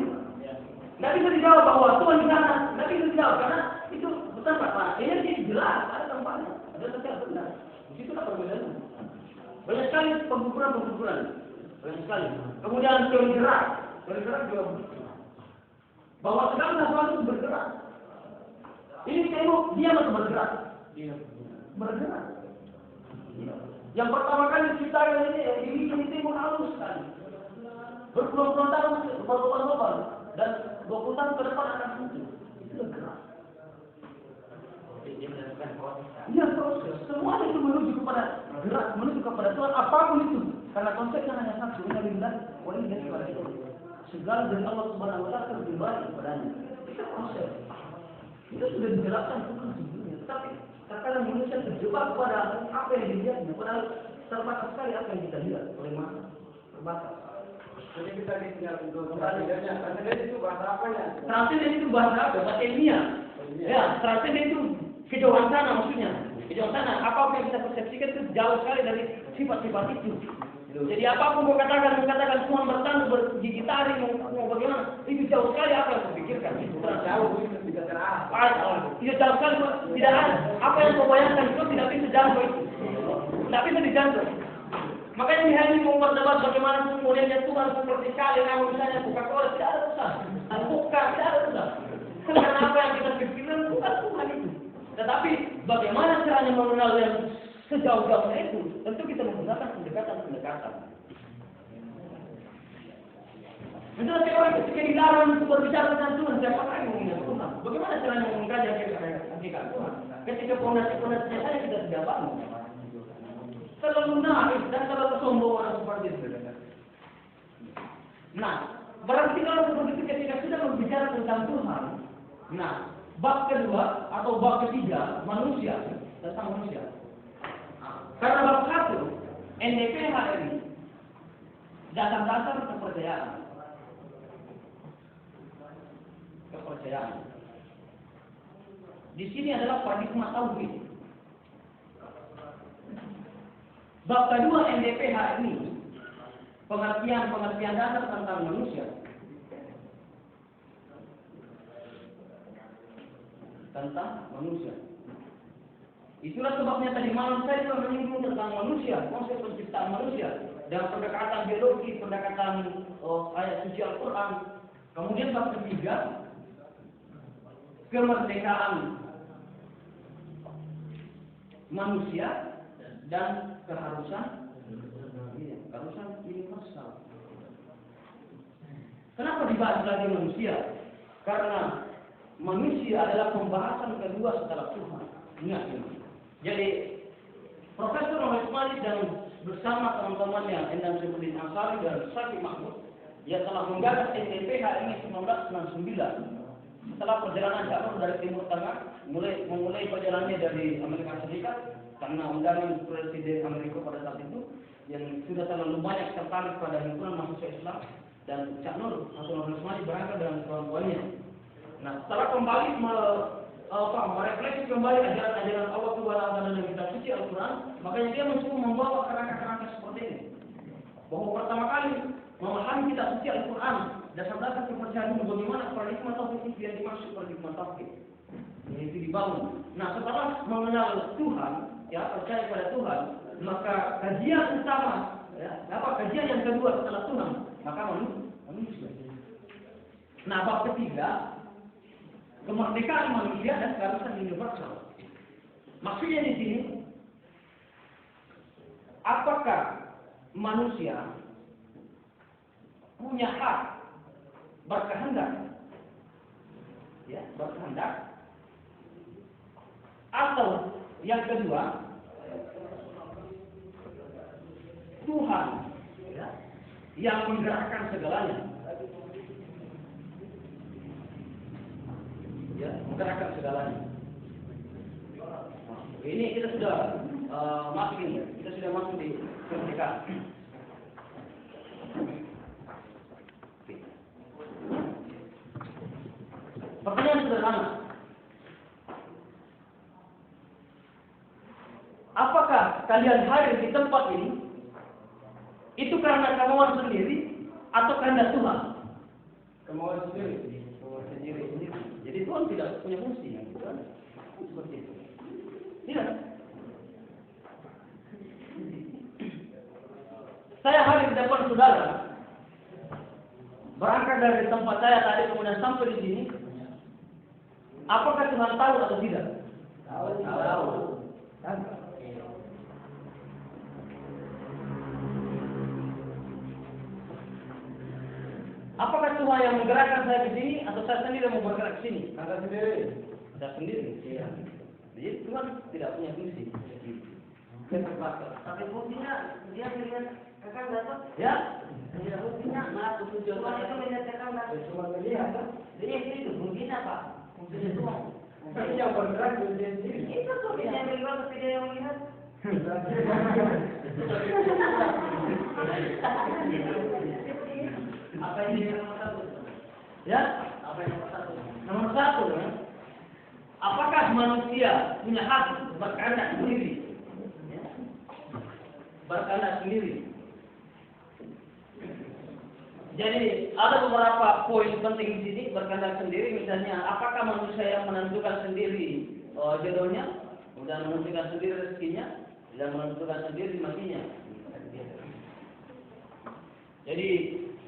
Tidak bisa dijawab bahwa Tuhan di sana. Tidak bisa dijawab karena itu bertempat. Energi jelas ada tempatnya, ada setiap benda. Di situ ada perbedaan. Banyak sekali pengguguran. Banyak sekali. Kemudian teori gerak juga begitu. Bahwa segala sesuatu itu bergerak. Ini tembok dia masih bergerak. Bergerak. Yang pertama kali diciptakan ini tembok halus sekali. Berpuluh-puluh tahun, berlubang-lubang. Dan 20 tahun ke depan akan muncul. Itu bergerak. Iya, proses. Semua itu menuju kepada gerak, menuju kepada Tuhan, apapun itu. Karena konsepnya hanya satu, inna wa inna ilaihi raji'un. Segala dari Allah Subhanahu wa taala kembali kepadanya. Itu proses. Itu sudah dijelaskan Tuhan sebelumnya. Tetapi terkadang manusia terjebak pada apa yang dilihatnya, padahal terbatas sekali apa yang kita lihat oleh mata. Terbatas. Jadi kita tinggal untuk transenden. Transenden itu bahasa apa ya? Transenden itu bahasa apa? Bahasa ilmiah. Ya, transenden itu kejauhan sana maksudnya. Kejauhan sana, apa yang kita persepsikan itu jauh sekali dari sifat-sifat itu. Jadi apapun mau katakan Tuhan bertanduk, bergigit taring, mau bagaimana, itu jauh sekali apa yang kupikirkan. Itu jauh, itu tidak terarah. Itu jauh sekali, tidak ada. Apa yang kau bayangkan itu tidak bisa jangkau itu. Tidak bisa dijangkau. Makanya di hari ini mau berdebat bagaimana kemudiannya Tuhan seperti kali kamu misalnya Coca-Cola, tidak ada usaha. Buka, tidak ada usaha. Karena apa yang kita pikirkan bukan Tuhan itu. Tetapi bagaimana caranya mengenal yang sejauh-jauhnya itu? Tentu kita menggunakan pendekatan-pendekatan. Misalnya setiap orang ketika dilarang untuk berbicara tentang Tuhan, siapa yang mengenal Tuhan? Bagaimana caranya mengkaji hakikat Tuhan? Ketika pondasi-pondasinya saya kita tidak bangun. Terlalu naif dan terlalu sombong seperti itu. Nah, berarti kalau seperti itu ketika sudah berbicara tentang Tuhan, nah, bab kedua atau bab ketiga manusia tentang manusia. Karena bab satu NDPHRI dasar-dasar kepercayaan. Di sini adalah paradigma tauhid. Bab kedua NDPHRI pengertian dasar tentang manusia. Tentang manusia. Itulah sebabnya tadi malam saya juga menyinggung tentang manusia, konsep penciptaan manusia, dan pendekatan biologi, pendekatan ayat suci Al-Quran. Kemudian bab ketiga, kemerdekaan manusia dan keharusan universal. Kenapa dibahas lagi manusia? Karena manusia adalah pembahasan kedua setelah Tuhan. Ingat ini. Jadi Profesor Muhammad Ismail dan bersama teman-temannya Endang Syaifuddin Ansari dan Syakib Mahmud, dia telah menggagas NDPHRI 1999. Setelah perjalanan jalur dari Timur Tengah, memulai perjalanannya dari Amerika Serikat karena undangan Presiden Amerika pada saat itu yang sudah terlalu banyak tertarik pada himpunan mahasiswa Islam, dan Cak Nur atau Nur Ismail berangkat dengan kawan-kawannya. Nah, setelah kembali merefleksi kembali ajaran-ajaran Allah Subhanahu wa taala dan kitab suci Al-Quran, makanya dia mencoba membawa kerangka-kerangka seperti ini. Bahwa pertama kali memahami kitab suci Al-Quran, dasar-dasar kepercayaan itu bagaimana paradigma tauhid itu yang dimaksud paradigma tauhid. Itu dibangun. Nah, setelah mengenal Tuhan, ya percaya pada Tuhan, maka kajian utama, ya, kajian yang kedua setelah Tuhan, maka manusia. Nah, bab ketiga, kemerdekaan manusia dan keharusan universal. Maksudnya di sini, apakah manusia punya hak berkehendak, ya, berkehendak, atau yang kedua, Tuhan, ya, yang menggerakkan segalanya, ya, menggerakkan segalanya. Ini kita sudah masuk di kemerdekaan. Pertanyaan sederhana. Apakah kalian hadir di tempat ini itu karena kemauan sendiri atau kehendak Tuhan? Kemauan sendiri. Jadi Tuhan tidak punya fungsi yang itu. Seperti itu. Tidak. Saya hadir di depan saudara, berangkat dari tempat saya tadi kemudian sampai di sini. Apakah Tuhan tahu atau tidak? Tahu. Apakah Tuhan yang menggerakkan saya ke sini atau saya sendiri yang mau bergerak ke sini? Anda sendiri. Saya sendiri. Iya. Jadi Tuhan tidak punya fungsi. Tapi fungsinya dia melihat kakak datang. Ya. Tidak fungsinya, Tuhan itu melihat kakak datang. Cuma melihat. Jadi itu fungsinya apa? Fungsinya Tuhan. Tapi yang bergerak dia sendiri. Itu tuh dia yang bergerak tapi dia yang melihat. Apa ini nomor satu? Ya. Apa yang nomor satu? Nomor satu, ya. Apakah manusia punya hak berkehendak sendiri? Ya. Berkehendak sendiri. Jadi ada beberapa poin penting di sini berkehendak sendiri. Misalnya, apakah manusia yang menentukan sendiri jodohnya, dan menentukan sendiri rezekinya, dan menentukan sendiri matinya. Jadi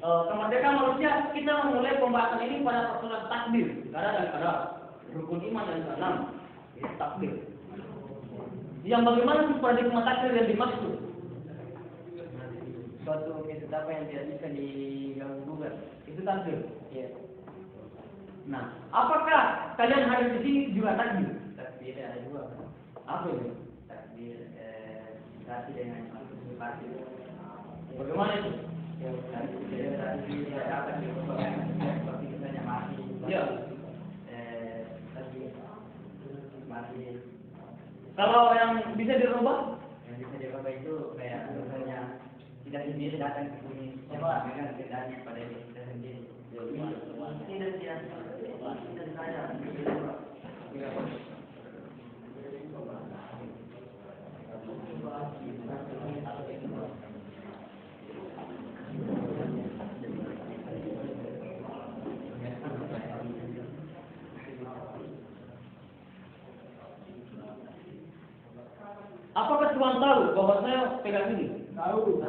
kemerdekaan manusia, kita memulai pembahasan ini pada persoalan takdir, kadar dan kadar, rukun iman dan keenam, ya, takdir. Yang bagaimana sih paradigma takdir yang dimaksud? Suatu ketetapan yang tidak bisa diganggu-gugat. Itu takdir. Iya. Nah, apakah kalian hadir di sini juga takdir? Takdir ada juga. Apa itu? Takdir dikasih dengan partisipasi. Bagaimana itu? Yang tadi tidak dapat diubah seperti misalnya mati. Ya. Tadi mati. Kalau yang bisa dirubah? Yang bisa dirubah itu kayak misalnya kita sendiri datang ke sini, coba dengan kendali pada diri kita sendiri. Tidak saya. Apakah Tuhan tahu bahwa saya pegang ini? Tahu.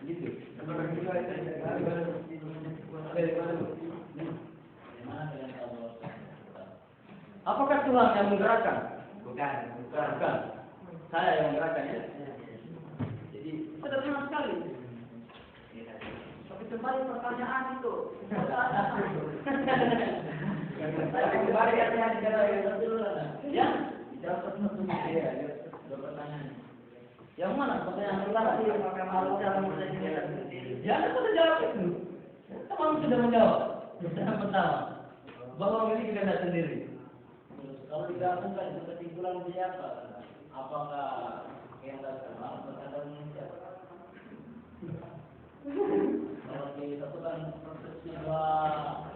Gitu. Apakah Tuhan yang menggerakkan? Bukan. Saya yang menggerakkan, ya. Jadi sederhana sekali. Tapi kembali pertanyaan itu. Kembali ya. Dua pertanyaan. Yang mana pertanyaan pertama? Apakah manusia menjadi sendiri? Ya, Anda sudah jawab itu. Kamu sudah menjawab. Yang pertama, bahwa memiliki kehendak sendiri. Kalau digabungkan kesimpulan siapa? Apakah kehendak Allah atau manusia? Kalau disatukan prosesnya dua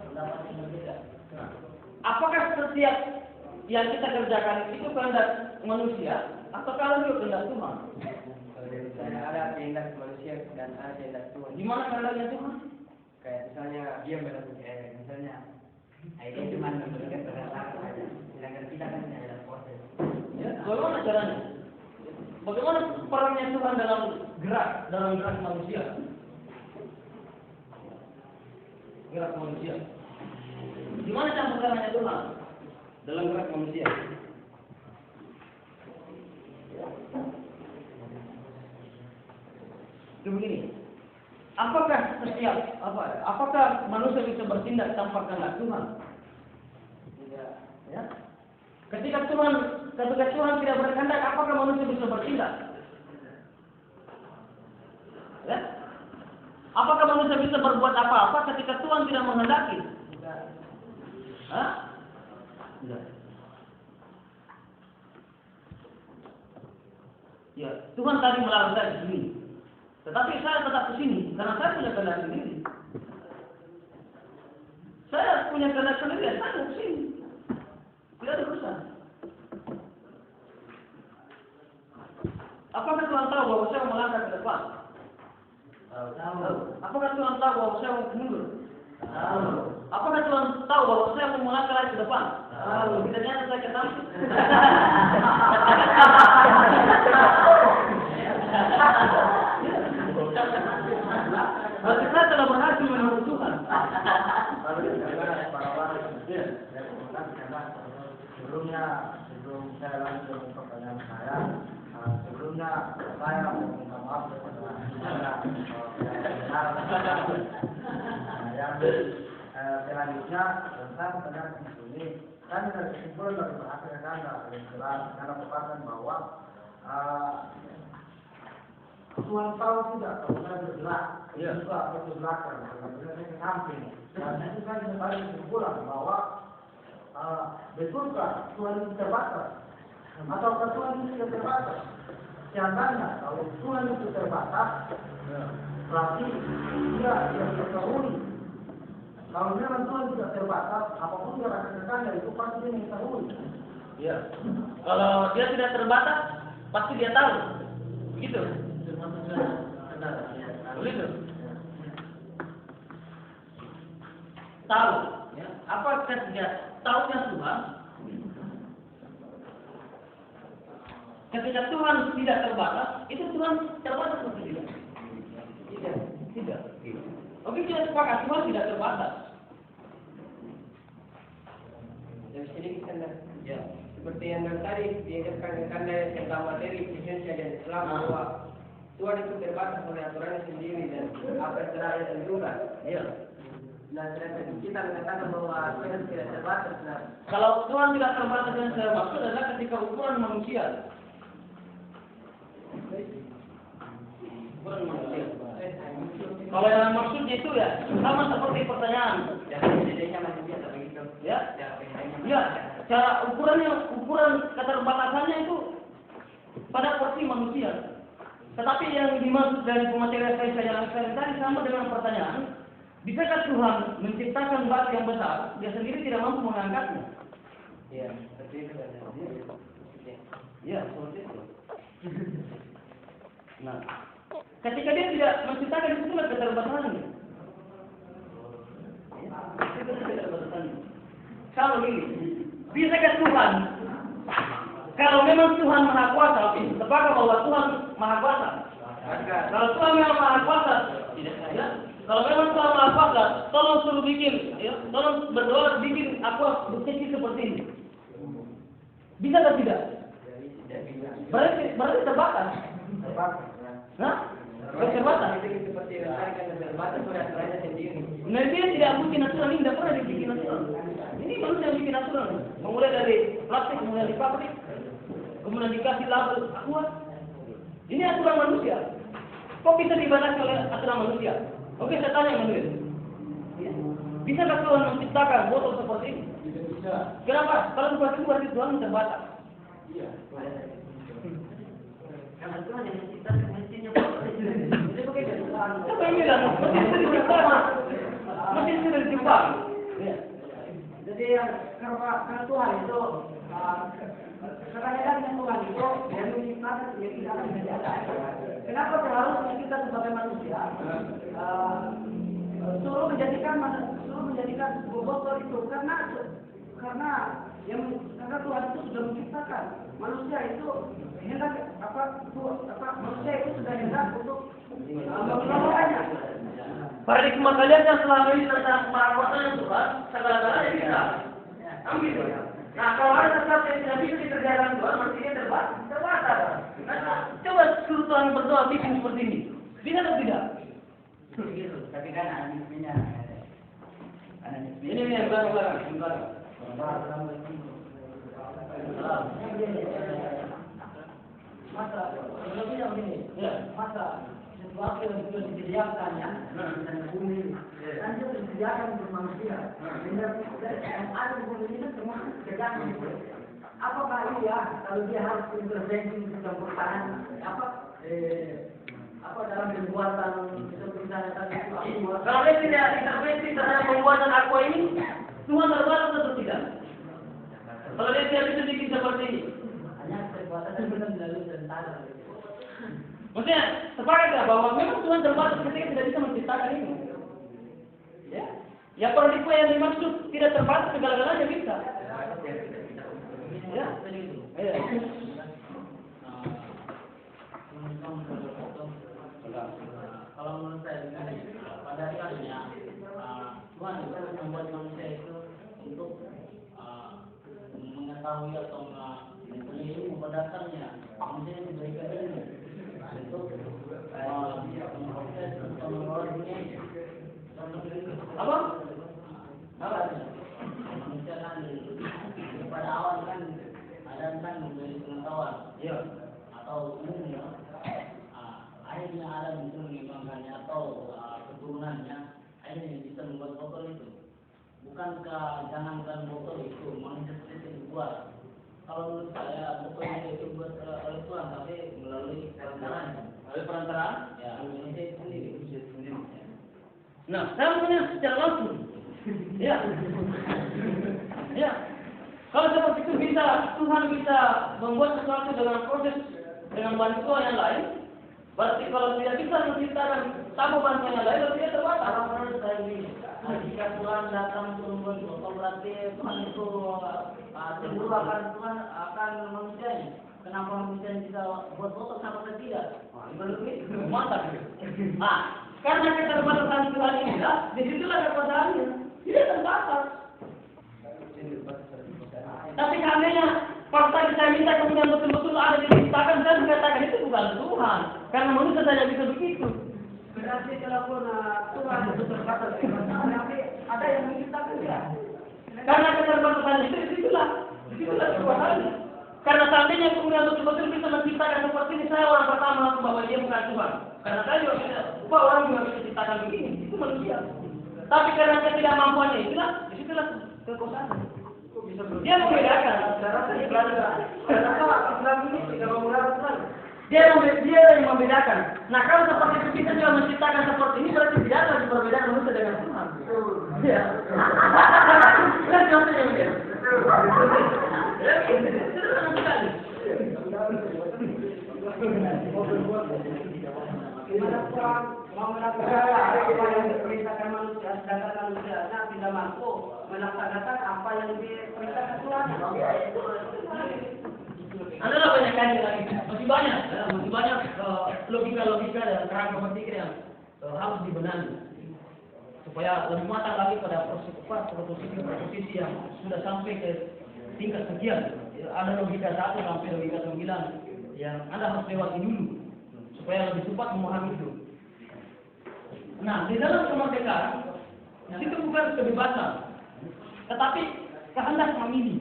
pendapat yang berbeda. Apakah setiap yang kita kerjakan itu kehendak manusia atau kalau itu kehendak Tuhan? Misalnya ada kehendak manusia dan ada kehendak Tuhan. Di mana kehendaknya Tuhan? Kayak misalnya dia misalnya ini cuma memberikan berdasarkan saja, sedangkan kita kan hanya dalam proses. Bagaimana caranya? Bagaimana perannya Tuhan dalam gerak manusia? Gerak manusia. Gimana campur tangannya Tuhan dalam gerak manusia? Itu begini. Apakah manusia bisa bertindak tanpa kehendak Tuhan? Tidak. Ya. Ketika Tuhan tidak berkehendak, apakah manusia bisa bertindak? Ya. Apakah manusia bisa berbuat apa-apa ketika Tuhan tidak menghendaki? Tidak. Hah? Tidak. Ya, Tuhan tadi melarang saya di sini. Tetapi saya tetap ke sini karena saya punya kehendak sendiri. Saya punya kehendak sendiri, saya ke sini. Tidak ada urusan. Apakah Tuhan tahu bahwa saya mau melangkah ke depan? Tahu. Apakah Tuhan tahu bahwa saya mau mundur? Tahu. Apakah Tuhan tahu bahwa saya mau melangkah lagi ke depan? Tahu. Tidak nyata saya ketemu. Berarti saya telah berhasil menurut Tuhan. Sebelum saya langsung ke pertanyaan sebelumnya saya meminta maaf kepada yang selanjutnya tentang pertanyaan ini kan dari kesimpulan dari bahasa Anda jelas Anda katakan bahwa Tuhan tahu tidak kalau saya bergerak, juga atau ke belakang, saya ke samping. Dan itu kan tadi kesimpulan bahwa betulkah Tuhan itu terbatas? Ataukah Tuhan itu tidak terbatas? Seandainya kalau Tuhan itu terbatas, berarti dia yang mengetahui. Kalau memang Tuhan tidak terbatas, apapun yang akan terjadi itu pasti dia mengetahui. Iya. Kalau dia tidak terbatas, pasti dia tahu. Begitu. Begitu. Tahu. Ya. Apakah dia tahunya Tuhan? Ketika Tuhan tidak terbatas, itu Tuhan terbatas atau tidak? Tidak. Oke, kita sepakat Tuhan tidak terbatas. Jadi sedikit Anda. Ya. Seperti yang tadi diingatkan Anda tentang materi esensial dan Islam bahwa Tuhan itu terbatas oleh aturannya sendiri dan apa yang telah dia tentukan. Iya. Nah, sedangkan kita mengatakan bahwa Tuhan tidak terbatas. Nah, kalau Tuhan tidak terbatas yang saya maksud adalah ketika ukuran manusia. Ukuran manusia. Kalau yang maksudnya itu ya sama seperti pertanyaan. bedanya manusia tak begitu. Ya. Ya. Cara ukuran keterbatasannya itu pada porsi manusia. Tetapi yang dimaksud dari pematerian saya tadi sama dengan pertanyaan, bisakah Tuhan menciptakan batu yang besar, dia sendiri tidak mampu mengangkatnya? Iya, seperti itu. Iya, seperti itu. Nah, ketika dia tidak menciptakan itu itulah keterbatasannya. Itu keterbatasannya. Kalau ini, bisakah Tuhan? Kalau memang Tuhan Maha Kuasa, sepakat bahwa Tuhan Maha Kuasa. Kalau Tuhan memang Maha Kuasa, ya. Kalau memang Tuhan Maha Kuasa, tolong suruh bikin, ya. Tolong berdoa bikin aqua kecil seperti ini. Bisa atau tidak? Berarti terbatas. Hah? Terbatas. Seperti yang tadi kan terbatas oleh aturannya sendiri. Nah, dia tidak mungkin aturan ini, tidak pernah dibikin aturan. Ini manusia yang bikin aturan. Memulai dari plastik, kemudian di pabrik, kemudian dikasih label aqua. Ini aturan manusia. Kok bisa dibatasi oleh aturan manusia? Oke, saya tanya yang menulis. Bisakah Tuhan menciptakan botol seperti ini? Tidak bisa. Kenapa? Kalau seperti itu berarti Tuhan terbatas. Iya. Karena Tuhan yang menciptakan mesinnya botol. Jadi bagaimana Tuhan? Apa ini lah? Mesin sudah diciptakan. Mesin sudah diciptakan. Jadi karena Tuhan itu kadang-kadang Tuhan itu yang menciptakan yang tidak akan menjadi. Kenapa seharusnya kita sebagai manusia suruh menjadikan sebuah botol itu karena Tuhan itu sudah menciptakan. manusia itu hendak manusia itu sudah hendak untuk mengelolanya. Paradigma kalian yang selama ini tentang perawatannya Tuhan, segala-galanya bisa. Ambil. Nah, kalau ada sesuatu yang tidak bisa dikerjakan Tuhan, maksudnya terbatas. Nah, coba suruh Tuhan berdoa bikin seperti ini. Bisa atau tidak? Begitu, tapi kan anaknya Ini yang belakang. Masa sebelumnya begini, masa sesuatu yang sudah disediakan ya, dan bumi dan itu disediakan untuk manusia. Yang ada di bumi ini semua disediakan. Apakah iya kalau dia harus intervensi untuk campur tangan apa dalam pembuatan seperti tadi Kalau dia tidak intervensi terhadap pembuatan aqua ini, Tuhan terbatas atau tidak? Kalau dia tidak bisa bikin seperti ini, hanya perbuatan yang benar melalui tentara. maksudnya sepakat ya bahwa memang Tuhan terbatas ketika tidak bisa menciptakan ini. Ya, ya paradigma yang dimaksud tidak terbatas segala-galanya bisa. Ya, iya. Kalau menurut saya pada akhirnya Tuhan itu membuat manusia itu untuk mengetahui atau mempunyai ilmu pada dasarnya. Manusia yang diberikan ilmu untuk memproses atau mengelola dunia ini. Apa? Manusia kan pada awal kan ada kan memiliki pengetahuan. Iya. Atau umumnya akhirnya ada untuk mengembangkannya atau keturunannya akhirnya bisa membuat botol itu. Bukankah jangankan botol itu manusia sendiri dibuat. Kalau menurut saya botol itu dibuat oleh Tuhan tapi melalui perantaraan. Oleh perantaraan? Ya, manusia itu sendiri. Nah, saya punya secara langsung. Ya. Ya. Kalau seperti itu bisa, Tuhan bisa membuat sesuatu dengan proses, dengan bantuan yang lain. Berarti kalau tidak bisa menciptakan tanpa bantuan yang lain, berarti dia terbatas. Kalau menurut saya ini, jika Tuhan datang untuk membuat botol, berarti Tuhan itu cemburu akan manusianya. Kenapa manusia bisa buat botol sama tidak? Mantap. Nah, karena keterbatasan Tuhan ini, disitulah kekuasaannya. Tidak terbatas. Tapi seandainya fakta saya minta kemudian betul-betul ada diciptakan, saya mengatakan itu bukan Tuhan. Karena manusia saja bisa begitu. Berarti kalaupun Tuhan itu terbatas, tapi ada yang menciptakan dia. Karena keterbatasan itu disitulah kekuasaannya. Karena seandainya kemudian betul-betul bisa menciptakan seperti ini, saya orang pertama langsung bahwa dia bukan Tuhan. Karena saya juga bisa, orang juga bisa ciptakan begini, itu manusia. Tapi karena ketidakmampuannya itulah, disitulah kekuasaan. Dia membedakan. Islam ini tidak melarang Tuhan. Dia yang membedakan. Nah, kalau seperti itu kita juga menciptakan seperti ini, berarti tidak ada lagi perbedaan manusia dengan Tuhan. Iya. Kan contohnya dia. Ya, sederhana sekali. Gimana Tuhan mau melaksanakan apa yang diperintahkan manusia, sedangkan manusianya tidak mampu melaksanakan apa yang diperintahkan Tuhan. Adalah banyak kali lagi, masih banyak logika-logika dan kerangka berpikir yang harus dibenahi supaya lebih matang lagi pada proposisi yang sudah sampai ke tingkat sekian. Ada logika 1 sampai logika 9 yang Anda harus lewati dulu supaya lebih cepat memahami itu. Nah, di dalam kemerdekaan itu bukan kebebasan, tetapi kehendak memilih.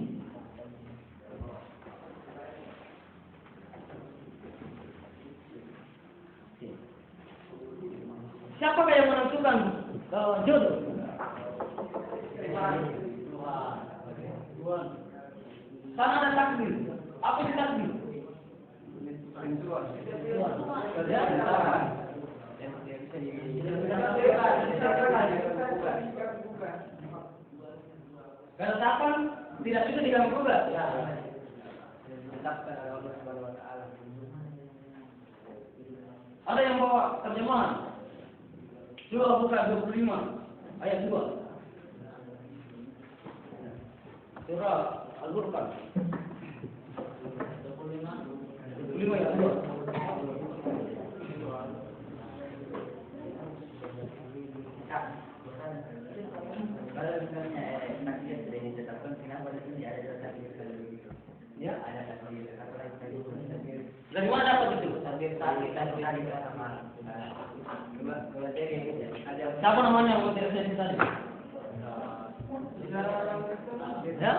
Siapa yang menentukan jodoh? Sana ada takdir. Apa itu takdir? Ketetapan tidak bisa diganggu-gugat. Ada yang bawa terjemahan. Coba buka 25 ayat 2. Surah Al-Furqan. cuma yang dua. Kalau misalnya nanti yang sudah ditetapkan, kenapa di sini ada takdir begitu? Ya. Ada takdir atau lain takdir. Dari mana dapat itu? Takdir sama. Kalau dia kayak gitu, ada Siapa namanya yang konfirmasi tadi? Ya?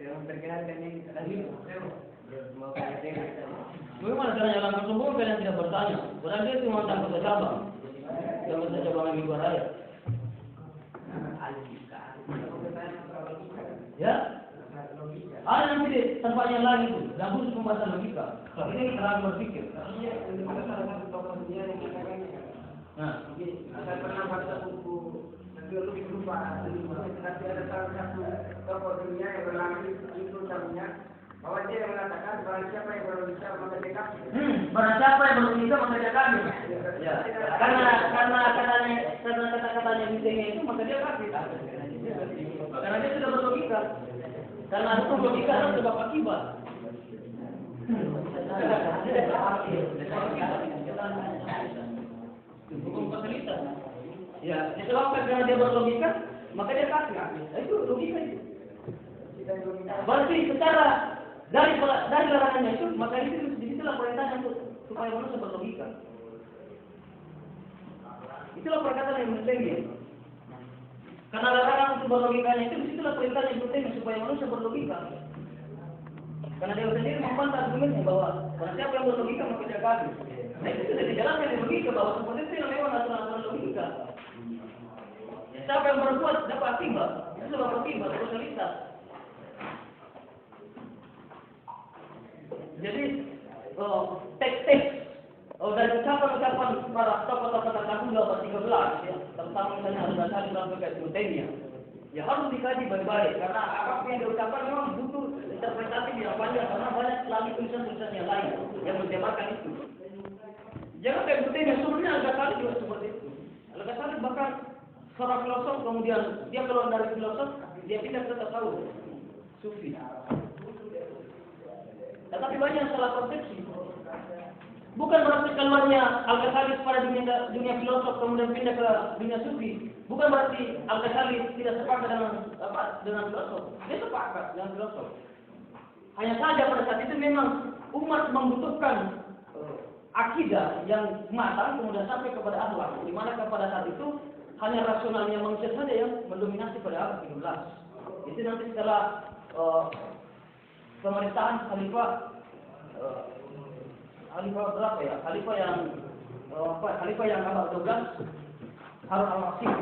yang terkenal dengan tadi. Mau kayak Bagaimana caranya langsung sembuh kalian tidak bertanya? Padahal dia cuma tanggung cabang. Yang bisa cabang yang minggu raya. Ya? Ada nanti tempatnya lain itu, yang khusus pembahasan logika. Ini terang berpikir. Nah, Saya pernah baca buku biologi berupa tapi ada salah satu tokoh dunia yang bernama itu namanya bahwa dia mengatakan barang siapa yang berlogika maka dia kafir. Barang siapa yang berlogika maka dia kafir. Ya. Karena kata-katanya bisanya itu maka dia kafir. Karena dia sudah berlogika. Karena hukum logika adalah sebab akibat. Hukum fatalitas. Ya, disebabkan karena dia berlogika, maka dia kafir. Itu logika itu. Berarti secara dari larangannya itu, maka itu disitulah perintahnya untuk supaya manusia berlogika. Itulah perkataan yang penting. Karena larangan untuk berlogikanya itu disitulah perintah yang penting supaya manusia berlogika. Karena dia sendiri membantah argumennya bahwa karena siapa yang berlogika maka dia kafir. Nah itu sudah dijelaskan di logika bahwa seperti itu yang lewat aturan logika. Ya, siapa yang berbuat dapat akibat, itu sebab akibat kausalitas. Jadi teks-teks dari ucapan-ucapan para tokoh-tokoh terdahulu abad 13 ya, tentang misalnya Al-Ghazali sampai ke Ibnu Taimiyah, ya harus dikaji baik-baik karena apa yang diucapkan memang butuh interpretasi yang panjang karena banyak lagi tulisan-tulisan yang lain yang menjabarkan itu. Jangan kayak Ibnu Taimiyah sebenarnya Al-Ghazali juga seperti itu. Al-Ghazali bahkan seorang filosof kemudian dia keluar dari filosof dia pindah ke tasawuf sufi. Tetapi banyak yang salah persepsi. Bukan berarti keluarnya Al-Ghazali pada dunia filosof kemudian pindah ke dunia sufi. Bukan berarti Al-Ghazali tidak sepakat dengan filosof. Dia sepakat dengan filosof. Hanya saja pada saat itu memang umat membutuhkan akidah yang matang kemudian sampai kepada akhlak. Di mana pada saat itu hanya rasionalnya manusia saja yang mendominasi pada abad 13. Itu nanti setelah pemerintahan Khalifah berapa ya? Khalifah yang abad 12 Harun al-Rasyid.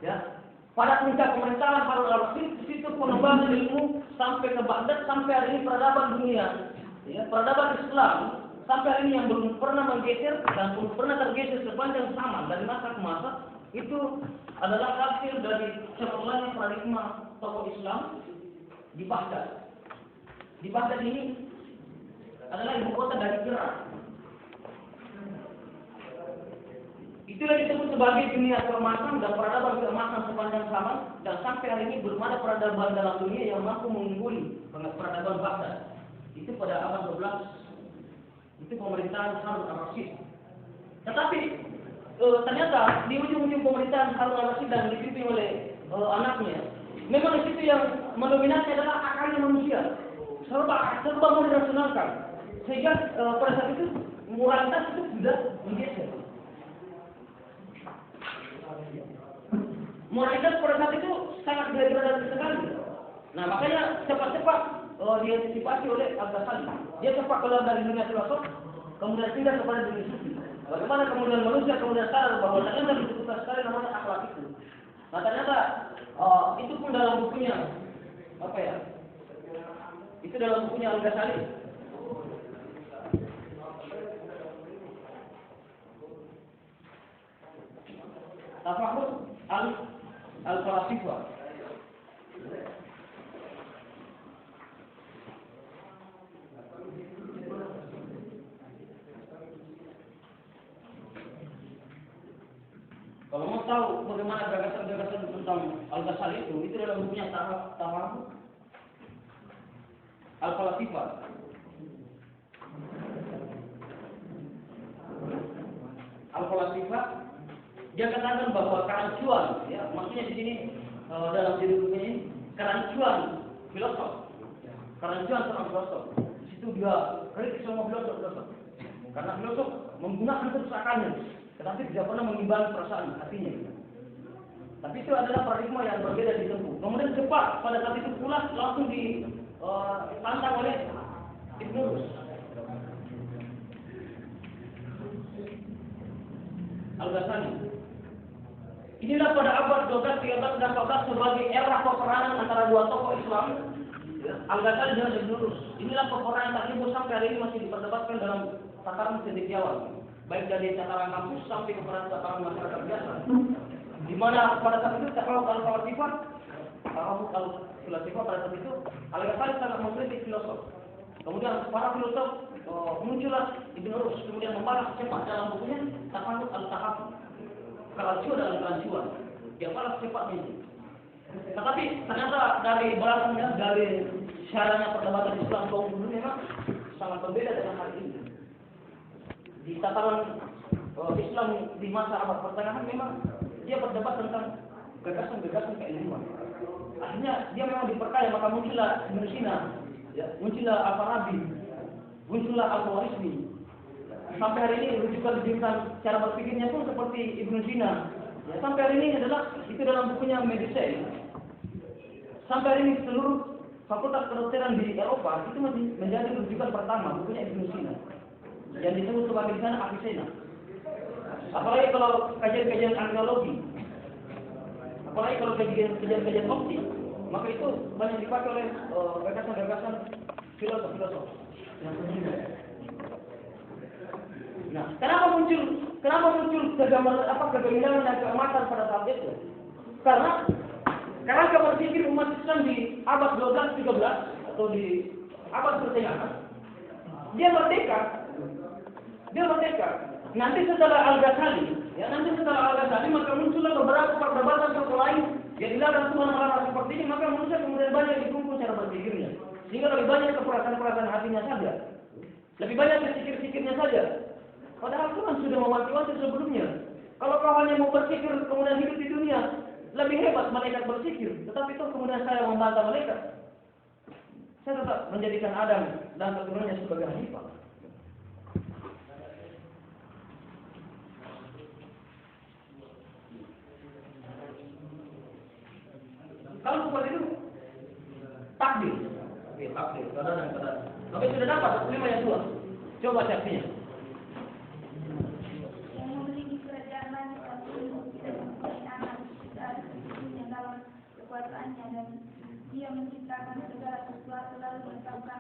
Ya. Pada puncak pemerintahan Harun al-Rasyid di situ pengembangan ilmu sampai ke Baghdad sampai hari ini peradaban dunia, ya, peradaban Islam sampai hari ini yang belum pernah menggeser dan belum pernah tergeser sepanjang zaman dari masa ke masa itu adalah hasil dari cemerlangnya paradigma tokoh Islam di Baghdad. Di Baghdad ini adalah ibu kota dari Irak. Itulah disebut sebagai dunia keemasan dan peradaban keemasan sepanjang zaman dan sampai hari ini belum ada peradaban dalam dunia yang mampu mengungguli peradaban Baghdad. Itu pada abad 12. Itu pemerintahan Harun al-Rasyid. Tetapi ternyata di ujung-ujung pemerintahan Harun al-Rasyid dan dipimpin oleh anaknya, memang di situ yang mendominasi adalah akalnya manusia. Serba mau dirasionalkan. Sehingga pada saat itu moralitas itu sudah menggeser. Moralitas pada saat itu sangat degradasi sekali. Nah makanya cepat-cepat diantisipasi oleh Al-Ghazali. Dia cepat keluar dari dunia filosof, kemudian pindah kepada dunia sufi. Bagaimana kemudian manusia kemudian sadar bahwa ternyata dibutuhkan sekali namanya akhlak itu. Nah ternyata itu pun dalam bukunya apa ya? Itu dalam bukunya Al-Ghazali. Tafahur al-Falasifah. Kalau mau tahu bagaimana gagasan-gagasan tentang Al-Ghazali itu dalam bukunya Tafahur al-Falasifah. Al-Falasifa, dia katakan bahwa kerancuan, ya, maksudnya di sini dalam diri bukunya ini kerancuan filosof, kerancuan seorang filosof. Di situ dia kritik semua filosof, karena filosof menggunakan terus akalnya, tetapi tidak pernah mengimbangi perasaan hatinya. Tapi itu adalah paradigma yang berbeda ditempuh. Kemudian cepat pada saat itu pula langsung ditantang oleh Ibnu Rus. Al-Ghazali. Inilah pada abad 12, 13, dan 14 sebagai era peperangan antara dua tokoh Islam, Al-Ghazali dan Ibnu Rus. Inilah peperangan terlibat sampai hari ini masih diperdebatkan dalam tataran cendekiawan, baik dari tataran kampus sampai kepada tataran masyarakat biasa. Di mana pada saat itu kalau Al-Falasifa pada saat itu Al-Ghazali sangat mengkritik filosof. Kemudian para filosof muncullah Ibnu Rus, kemudian membalas cepat dalam bukunya Tafaqut al-Tahaqquq, kerancuan dalam kerancuan. Dia balas cepat ini. Tetapi ternyata dari balasannya, dari syaranya perdebatan Islam kaum dulu memang sangat berbeda dengan hari ini. Di tataran Islam di masa abad pertengahan memang dia berdebat tentang gagasan-gagasan keilmuan. Akhirnya dia memang diperkaya, maka muncullah Ibnu Sina, ya, muncullah Al-Farabi, muncullah Al-Khwarizmi. Sampai hari ini rujukan cara berpikirnya pun seperti Ibnu Sina. Ya, sampai hari ini adalah itu dalam bukunya Medicine. Sampai hari ini seluruh fakultas kedokteran di Eropa itu masih menjadi rujukan pertama bukunya Ibnu Sina, yang disebut sebagai sana Avicenna. Apalagi kalau kajian-kajian arkeologi, apalagi kalau kajian-kajian optik, maka itu banyak dipakai oleh gagasan-gagasan filosof. Nah, kenapa muncul kegemilangan dan keematan pada saat itu? Karena berpikir umat Islam di abad 12, 13 atau di abad pertengahan, dia merdeka. Nanti setelah Al-Ghazali, maka muncullah beberapa perdebatan lain yang dilarang Tuhan seperti ini, maka manusia kemudian banyak dikumpul cara berpikirnya, sehingga lebih banyak keperasaan hatinya saja, lebih banyak kesikir-sikirnya saja. Padahal Tuhan sudah mewanti-wanti sebelumnya. Kalau kau hanya mau bersikir kemudian hidup di dunia, lebih hebat malaikat bersikir. Tetapi toh kemudian saya membantah malaikat. Saya tetap menjadikan Adam dan keturunannya sebagai khalifah. Kalau seperti itu, takdir. Oke, takdir. Oke, sudah dapat 5 ayat 2. Coba ceknya. Dan dia menciptakan segala sesuatu lalu menetapkan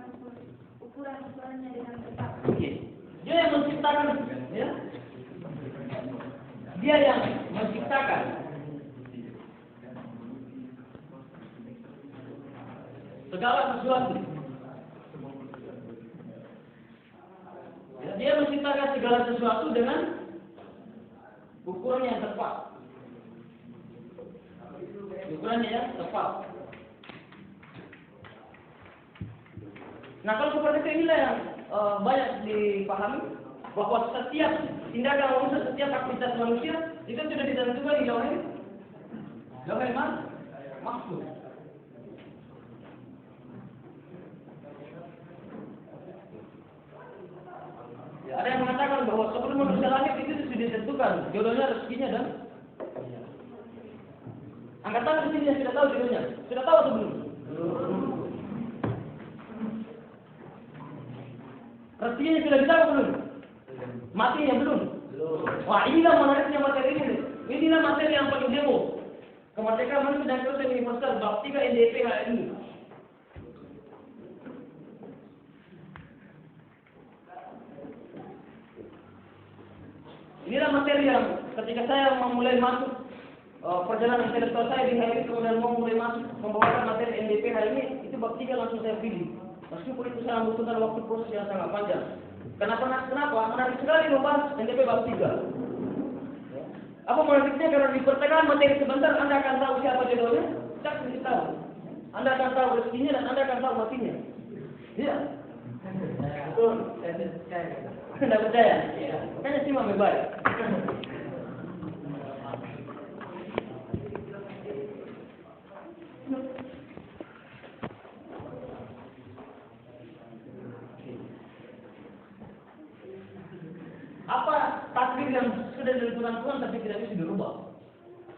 ukuran-ukurannya dengan tepat. Dia yang menciptakan, ya? Dia yang menciptakan segala sesuatu. Ya, dia menciptakan segala sesuatu dengan ukuran yang tepat. Ukurannya ya tepat. Nah, kalau seperti itu inilah yang banyak dipahami bahwa setiap tindakan manusia, setiap aktivitas manusia itu sudah ditentukan di lauhul mahfuz. Ya, ada yang mengatakan bahwa sebelum manusia lahir itu sudah ditentukan jodohnya, rezekinya dan angkat tangan di sini yang sudah tahu jodohnya. Sudah tahu atau belum? Rezekinya sudah ditahu belum? Matinya belum? Wah, inilah menariknya materi ini. Inilah materi yang paling demo. Kemerdekaan manusia dan keutuhan universal bab 3 NDP HMI. Inilah materi yang ketika saya memulai masuk perjalanan intelektual saya di HMI, kemudian mau mulai masuk membawakan materi NDP ini, itu bab 3 langsung saya pilih. Meskipun itu saya membutuhkan waktu proses yang sangat panjang. Kenapa? Menarik sekali membahas NDP bab 3. Apa menariknya? Karena di pertengahan materi sebentar Anda akan tahu siapa jodohnya, tak mesti tahu. Anda akan tahu rezekinya dan Anda akan tahu matinya. Iya. Betul. Tidak percaya? Makanya simak baik. Apa takdir yang sudah ditentukan Tuhan tapi tidak bisa dirubah?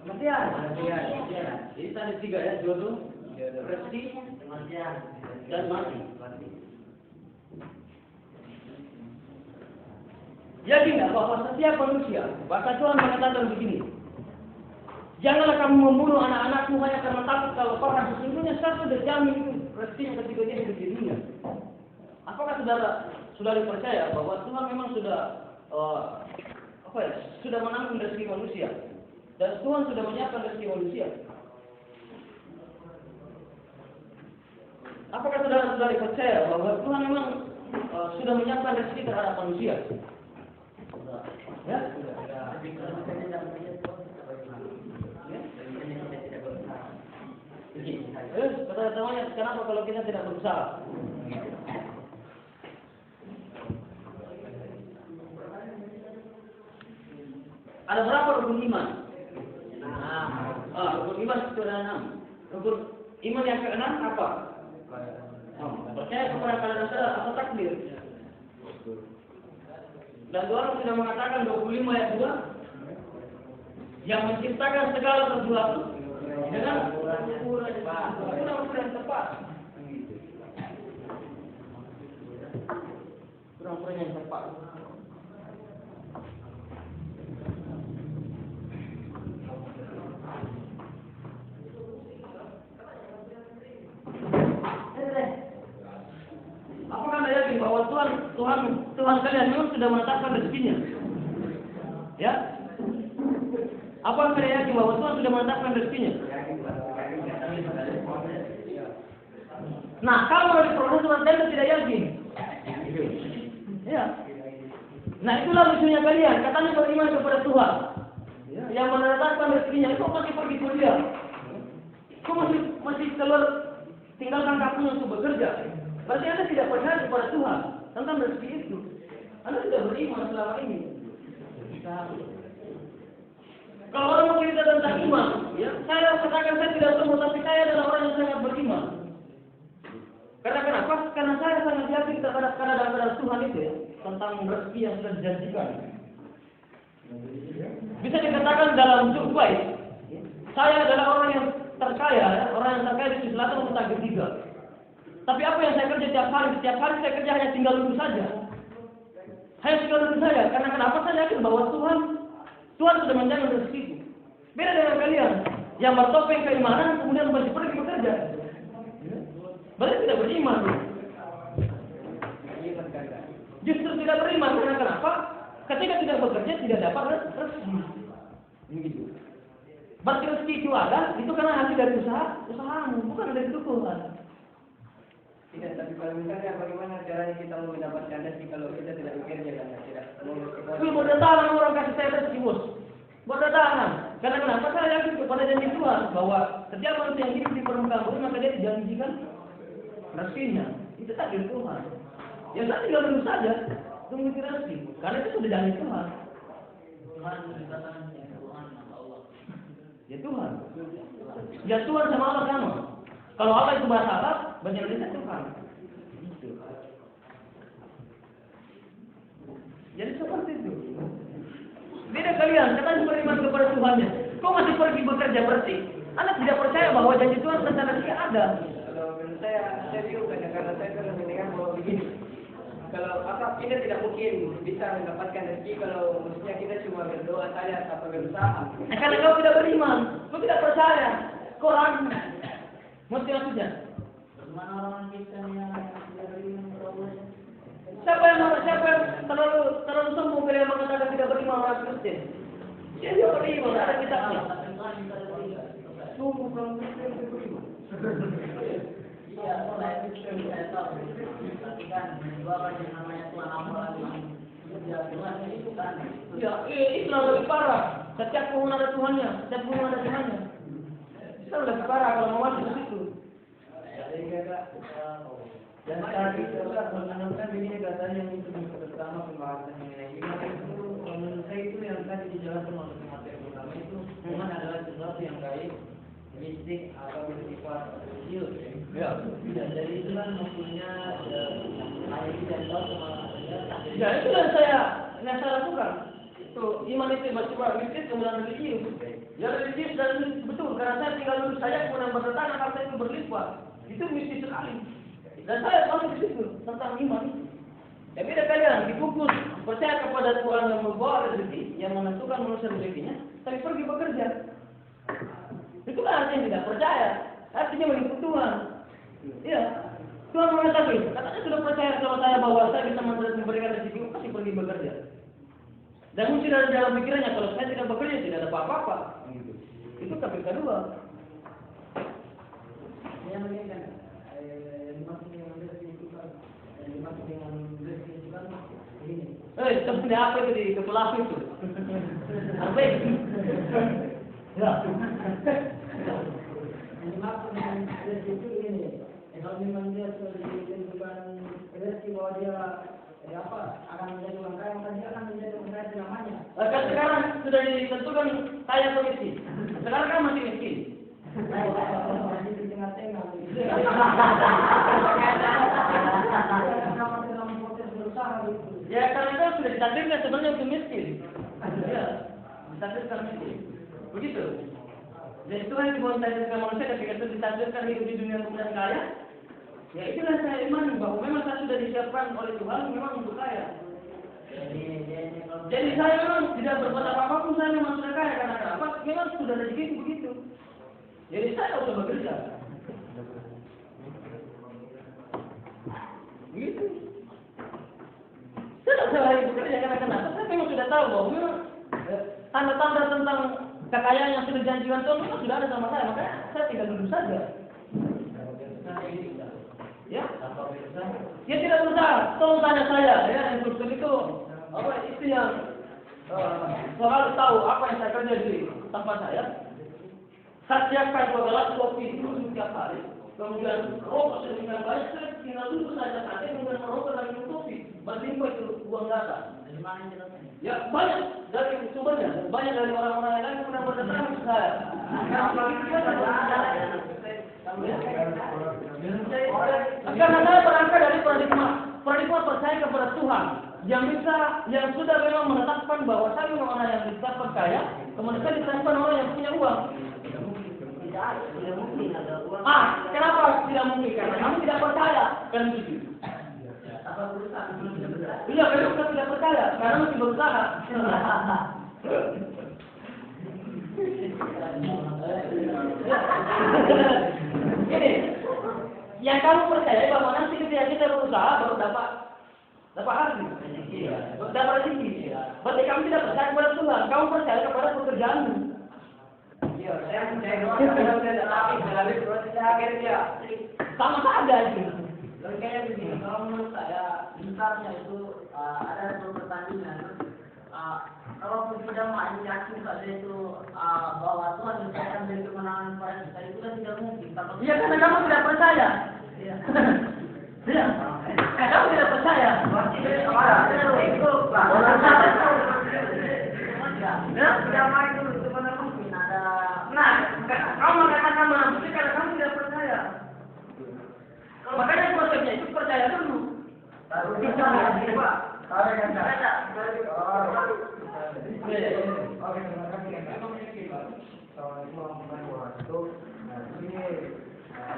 Kematian. Jadi tadi 3 ya, jodoh, rezeki, dan mati. Yakin nggak bahwa setiap manusia, bahkan Tuhan mengatakan begini, janganlah kamu membunuh anak-anakmu hanya karena takut kalau kau harus sesungguhnya saya sudah jamin rezekinya ketika dia hidup di dunia. Apakah saudara percaya bahwa Tuhan memang sudah sudah menanggung rezeki manusia dan Tuhan sudah menyiapkan rezeki manusia? Apakah saudara percaya bahwa Tuhan memang sudah menyiapkan rezeki terhadap manusia? Ya? Pertanyaannya, kenapa kalau kita tidak berusaha? Ada berapa rukun iman? Rukun iman itu ada 6. Rukun iman yang ke-6 apa? Percaya kepada keadaan atau takdir. Dan Tuhan sudah mengatakan 25 ayat 2 yang menciptakan segala sesuatu dengan ukuran yang tepat. Ukuran yang tepat. Apakah Anda yakin bahwa Tuhan kalian memang sudah menetapkan rezekinya? Ya? Apakah kalian yakin bahwa Tuhan sudah menetapkan rezekinya? Nah, kalau dari proses Tuhan kalian tidak yakin. Ya. Nah, itulah lucunya kalian. Katanya beriman kepada Tuhan. Yang menetapkan rezekinya, kok masih pergi kuliah? Kok masih keluar tinggalkan kampung untuk bekerja? Berarti Anda tidak percaya kepada Tuhan tentang rezeki itu. Anda tidak beriman selama ini. Kalau orang mau cerita tentang iman, ya, saya katakan saya tidak sembuh, tapi saya adalah orang yang sangat beriman. Karena kenapa? Karena saya sangat yakin terhadap keadaan Tuhan itu ya, tentang rezeki yang sudah dijanjikan. Bisa dikatakan dalam cukup baik, saya adalah orang yang terkaya, orang yang terkaya di selatan untuk takdir 3. Tapi apa yang saya kerja setiap hari saya kerja hanya tinggal duduk saja. Hanya tinggal duduk saja. Karena kenapa saya yakin bahwa Tuhan sudah menjamin rezeki itu. Beda dengan kalian yang bertopeng keimanan kemudian masih pergi bekerja. Berarti tidak beriman. Justru tidak beriman karena kenapa? Ketika tidak bekerja tidak dapat rezeki. Begitu. Berarti rezeki itu ada, itu karena hasil dari usahamu, bukan dari Tuhan. Tidak, tapi kalau misalnya bagaimana caranya kita mau mendapatkan rezeki kalau kita tidak bekerja dan tidak mau berdatangan orang kasih saya rezeki bos. Berdatangan. Karena kenapa? Saya yakin kepada janji Tuhan bahwa setiap manusia yang hidup di permukaan bumi maka dia dijanjikan rezekinya. Itu takdir Tuhan. Ya saya tinggal dulu saja tunggu rezeki. Karena itu sudah janji Tuhan. Tuhan dikatakan Tuhan sama Allah. Ya Tuhan. Ya Tuhan sama Allah sama. Kalau Allah itu bahasa Arab, bahasa Indonesia Tuhan. Gitu. Jadi seperti itu. Beda kalian, katanya beriman kepada Tuhannya. Kau masih pergi bekerja bersih. Anda tidak percaya bahwa janji Tuhan tentang rezeki ada. Kalau menurut saya juga karena saya pernah mendengar bahwa begini. Kalau kita tidak mungkin bisa mendapatkan rezeki kalau maksudnya kita cuma berdoa saja tanpa berusaha. Karena kau tidak beriman, kau tidak percaya, kau ragu. Mesti maksudnya. Bagaimana orang Kristen yang tidak beriman kepada Allah? Siapa yang terlalu sombong kalau yang mengatakan tidak beriman orang Kristen? Dia beriman, ada kitabnya. Sungguh orang Kristen tidak beriman. Iya, saya tahu. Tapi kan bahwa yang namanya Tuhan apa lagi? Ya, Tuhan itu kan. Ya, Islam lebih parah. Setiap pohon ada Tuhannya, setiap gunung ada Tuhannya. Islam lebih parah kalau mau masuk ke situ. Dan tadi juga mengenalkan begini katanya yang itu pertama pembahasan mengenai iman itu menurut saya itu yang tadi dijelaskan oleh materi pertama itu iman adalah sesuatu yang gaib, mistik atau bersifat religius. Ya. Jadi itu kan maksudnya ayat tidak tahu sama Ya itu yang saya lakukan. Itu iman itu bersifat mistik kemudian religius. Ya religius dan betul karena saya tinggal dulu saja kemudian bertetangga harta itu berlimpah. Itu mistis sekali. Dan saya tahu di situ tentang iman. Ya beda kalian dikukus percaya kepada Tuhan yang membawa rezeki, yang menentukan manusia rezekinya, tapi pergi bekerja. Itulah artinya tidak percaya. Artinya menipu Tuhan. Iya. Tuhan mengatakan, katanya sudah percaya sama saya bahwa saya bisa memberikan rezeki, pasti pergi bekerja. Dan mungkin ada dalam pikirannya kalau saya tidak bekerja tidak ada apa-apa. Itu kafir kedua. yang mengingat Seperti apa itu di kepala itu? Apa itu? Ya. Yang dimaksud dengan rezeki itu ini, kalau memang dia sudah ditentukan rezeki bahwa dia akan menjadi orang kaya, maka dia akan menjadi orang kaya selamanya. Kan sekarang sudah ditentukan kaya atau miskin. Sekarang kan masih miskin. Masih di tengah-tengah. Dalam proses berusaha gitu. Ya karena itu sudah ditakdirkan sebenarnya untuk miskin. Ya, ditakdirkan miskin. Begitu. Dan itu yang ditakdirkan manusia ketika itu ditakdirkan hidup di dunia kemudian kaya. Ya itulah saya imani bahwa memang saya sudah disiapkan oleh Tuhan memang untuk kaya. Jadi saya memang tidak berbuat apa-apa pun saya memang sudah kaya karena apa? Memang sudah rezeki begitu. Jadi saya harus bekerja. Begitu. Saya tidak salah bekerja karena kenapa? Saya memang sudah tahu bahwa memang tanda-tanda tentang kekayaan yang sudah dijanjikan Tuhan memang sudah ada sama saya. Makanya saya tinggal duduk saja. Ya, dia tidak berusaha. Tolong tanya saya, ya, yang kursus itu apa itu yang selalu tahu apa yang saya kerja di tempat saya. Saya siapkan 2 gelas kopi dulu setiap hari. Kemudian rokok sedemikian banyak, saya tinggal duduk saja saja kemudian merokok dan minum kopi. Berlimpah itu uang data. Ya banyak dari sumbernya, banyak dari orang-orang yang lain kemudian berdatangan ke saya. Karena saya berangkat dari paradigma percaya kepada Tuhan yang sudah memang menetapkan bahwa saya memang orang yang ditetapkan kaya, kemudian saya ditetapkan orang yang punya uang. Tidak mungkin ada uang. Kenapa tidak mungkin? Karena kamu tidak percaya kan begitu. Apa berusaha belum bisa bergerak? Iya, memang kita tidak percaya karena masih berusaha. Ini, yang kamu percaya bahwa nanti ketika kita berusaha baru dapat hasil, dapat rezeki. Berarti kamu tidak percaya kepada Tuhan, kamu percaya kepada pekerjaanmu. Iya, saya percaya kalau saya tapi melalui proses akhirnya. Sama saja itu. Kayak begini, kalau menurut saya misalnya itu ada satu pertandingan. Kalau tidak mau yakin saja itu bahwa Tuhan bisa ambil kemenangan pada kita itu kan tidak mungkin. Iya karena kamu tidak percaya. Iya. Kamu tidak percaya. Tidak main dulu sebenarnya mungkin ada. Nah, kamu mengatakan mengampuni karena kamu tidak percaya. Makanya konsepnya itu percaya dulu. Baru bisa Pak. Oke, terima kasih. Assalamualaikum warahmatullahi wabarakatuh. Ini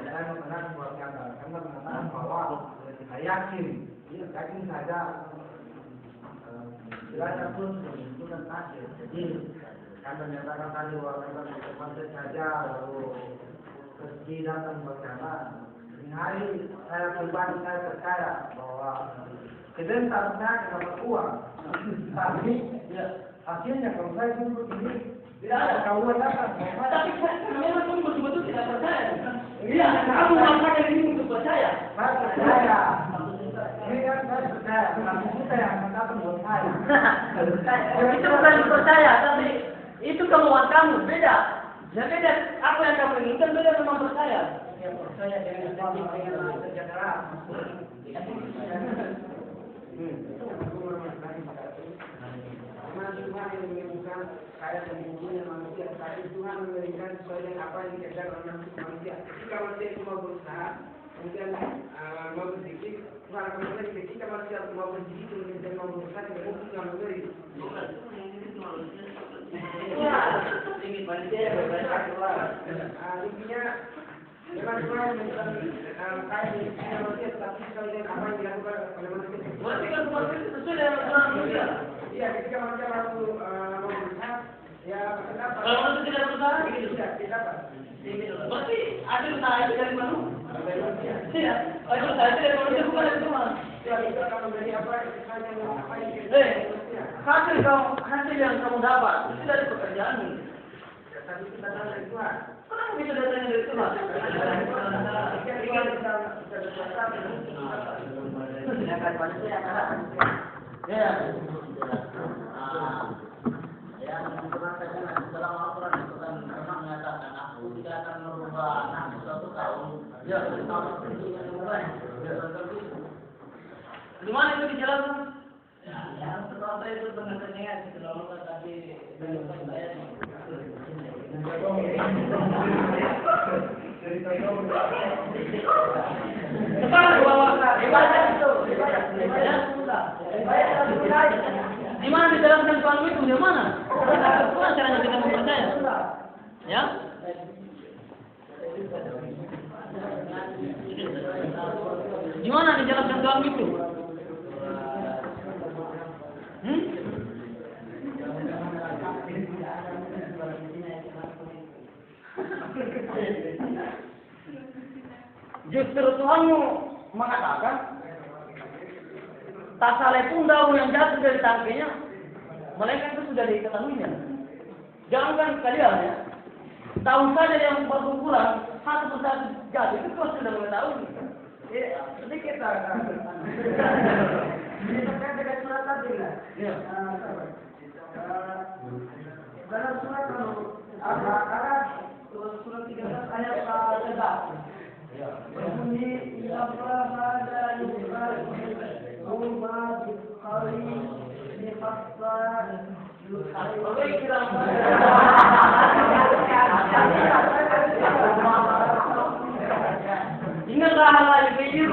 saya mengatakan bahwa saya yakin saja belajar pun menentukan hasil. Jadi kan menyatakan tadi bahwa kita konsep saja lalu rezeki datang berjalan. Ini hari saya pribadi saya percaya bahwa sebentar saya dapat uang, tapi hasilnya kalau saya duduk ini tidak ada kawan datang. Tapi memang kamu betul-betul tidak percaya. Iya, kamu mengatakan ini untuk percaya. Saya percaya. Ini kan saya percaya, tapi kita yang akan datang buat saya. Itu bukan percaya, tapi itu kemauan kamu. Beda. Ya beda. Apa yang kamu inginkan beda memang percaya. ya percaya dengan kerja keras. Karena Tuhan yang menemukan kaya dan mungkinnya manusia, tapi Tuhan memberikan sesuai dengan apa yang dikejar oleh manusia. Ketika manusia itu mau berusaha, kemudian mau berzikir, Tuhan akan memberi. Ketika manusia mau berzikir dan mau berusaha, tidak mungkin Tuhan memberi. Ingin manusia yang berbeda keluar. Intinya, memang Tuhan memberikan kaya dan mungkinnya manusia, tapi sesuai dengan apa yang dilakukan oleh manusia. Berarti kan seperti itu sesuai dengan Tuhan manusia. Iya, ketika manusia mau berusaha, ya kenapa? Kalau manusia tidak berusaha, Begitu sudah, kenapa? berarti ada usaha itu dari manusia. Tidak, ada usaha itu dari manusia bukan dari Tuhan. Ya, itu akan menjadi apa? Hanya apa yang Hasil yang kamu dapat itu dari pekerjaanmu. tapi kita tahu dari Tuhan. Kenapa bisa datangnya dari Tuhan? Jika Tuhan bisa berkuasa, Sedangkan manusia adalah Ya. yang menggunakan dalam Al-Quran itu kan memang menyatakan aku tidak akan merubah nafsu suatu kaum. Ya. Kalau itu yang merubah. Di mana itu dijelaskan? Ya, yang setelah itu benar-benar setelah Allah tadi saya Sekarang bahwa ibadah itu, di mana dijelaskan Tuhan itu? Di mana? Bagaimana caranya kita mempercaya? Ya? Di mana dijelaskan Tuhan itu? Justru Tuhanmu mengatakan tak saleh pun daun yang jatuh dari tangkinya, melainkan itu sudah diketahuinya. Jangankan kalian ya, daun saja yang berguguran satu persatu jatuh itu Tuhan sudah mengetahui. sedikit lah. Ini terkait dengan surat tadi lah. Ya. Dalam surat Al-Baqarah surat 13 ayat 13. Berbunyi ya pada yubal rumah dikali dipaksa Ingatlah hal yang kecil.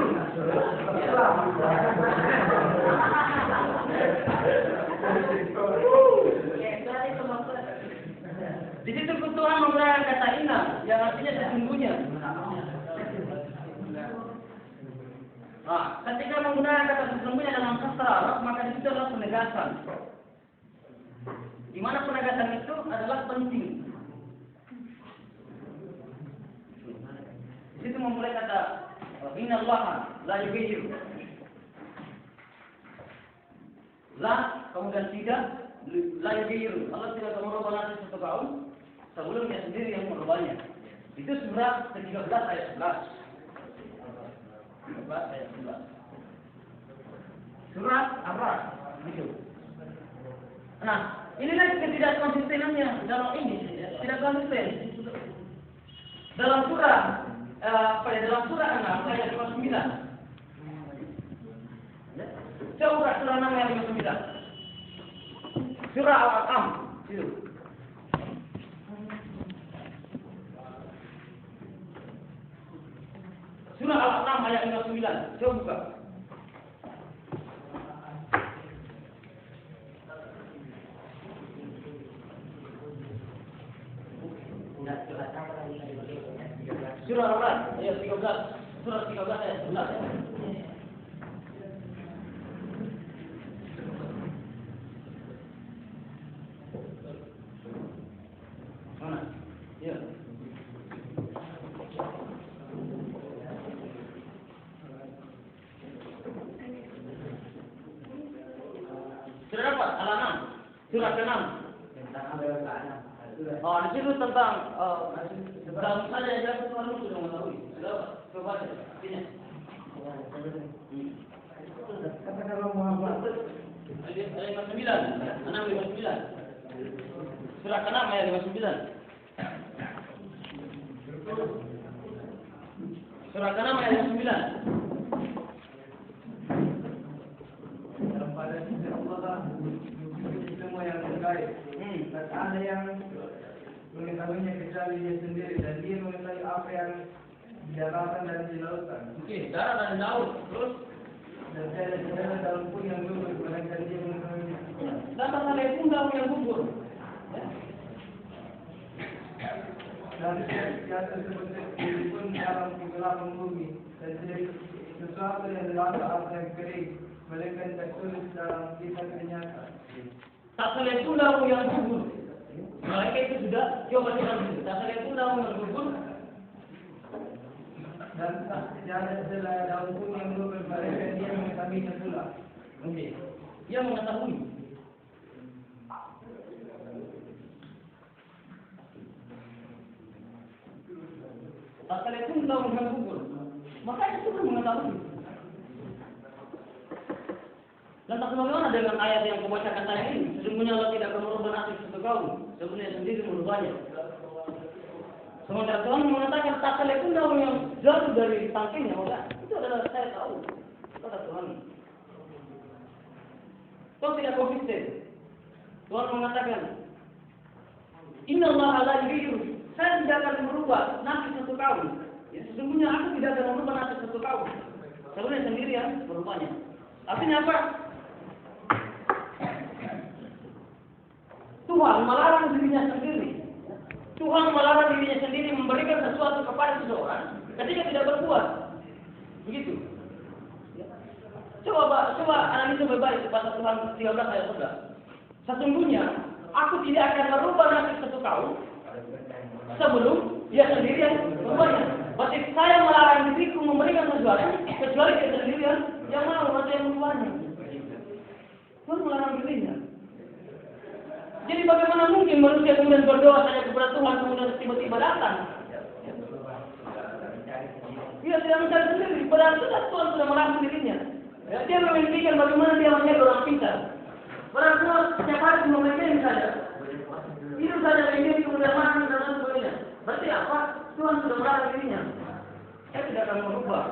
Di situ Tuhan menggunakan kata inna yang artinya sesungguhnya. Nah, ketika menggunakan kata sesungguhnya dalam sastra Arab, maka itu adalah penegasan. Di mana penegasan itu adalah penting. Di situ memulai kata inna Allah la yughayyiru. La kemudian tidak la yughayyiru. Allah tidak akan merubah nasib satu kaum sebelum dia sendiri yang merubahnya. Itu surah 13 ayat 11. 13 ayat 11. Surah Ar-Ra'd itu. Nah, inilah ketidakkonsistenannya dalam ini, tidak konsisten. Dalam surah dalam surah 6 ayat 59. Coba surah 6 ayat 59. Surah Al-An'am itu. Surah Al-An'am ayat 59. Coba buka. Surah Al-Ra'd ayat 13. Surah 13 ayat 11. Mana? Ya. Sudah dapat Al-An'am surah ke-6. Oh, di situ tentang dalam saja yang Tuhan sudah mengetahui. Sudah, coba saja. Artinya. Katakanlah Muhammad. Ayat 59, 6:59. Surah ke-6 ayat 59. Surah ke-6 ayat yang 9. Dalam pada sisi Allah semua yang terkait. Dan ada yang mengetahuinya kecuali dia sendiri dan dia mengetahui apa yang di daratan dan di lautan. Oke, darat dan laut. Terus Dan saya ada dalam pun yang gugur, melainkan dia mengetahuinya. dan tak ada pun daun yang gugur. Ya. Dan tiada seperti pun dalam kegelapan bumi dan tidak sesuatu yang dilanda atau yang kering, melainkan tertulis dalam kitab ternyata. Tak ada pun daun yang gugur. Mereka itu sudah coba dulu. Tak ada pun daun yang gugur. Dan tiada daun pun yang gugur, melainkan dia mengetahuinya pula. Oke. Dia mengetahui. Tak ada pun daun yang gugur. Maka itu kan mengetahui. Dan tak bagaimana dengan ayat yang kau bacakan tadi ini? Sesungguhnya Allah tidak akan merubah nasib satu kaum. Sebenarnya sendiri merubahnya. Sementara Tuhan mengatakan tak ada pun daun yang jatuh dari tangkainya. Maka itu adalah saya tahu. Kata Tuhan. Tuhan tidak konsisten. Tuhan mengatakan, Inna Allah la yughayyiru. Saya tidak akan merubah nasib satu kaum. Ya, sesungguhnya aku tidak akan merubah nasib satu kaum. Sebenarnya sendiri yang merubahnya. Artinya apa? Tuhan melarang dirinya sendiri. Tuhan melarang dirinya sendiri memberikan sesuatu kepada seseorang ketika tidak berbuat. Begitu. Coba analisa baik-baik bahasa Tuhan 13 ayat 11. Sesungguhnya aku tidak akan merubah nasib satu kaum sebelum dia sendiri yang merubahnya. Berarti saya melarang diriku memberikan sesuatu kecuali dia sendiri yang mau atau yang merubahnya. Tuhan melarang dirinya. Jadi bagaimana mungkin manusia kemudian berdoa saja kepada Tuhan kemudian tiba-tiba datang? Dia tidak mencari sendiri. Padahal sudah Tuhan sudah melarang dirinya. Ya, dia memimpikan bagaimana dia menjadi orang pintar. Padahal Tuhan setiap hari cuma memimpikan saja. Itu saja memimpikan kemudian makan dan sebagainya. Berarti apa? Tuhan sudah melarang dirinya. Saya tidak akan merubah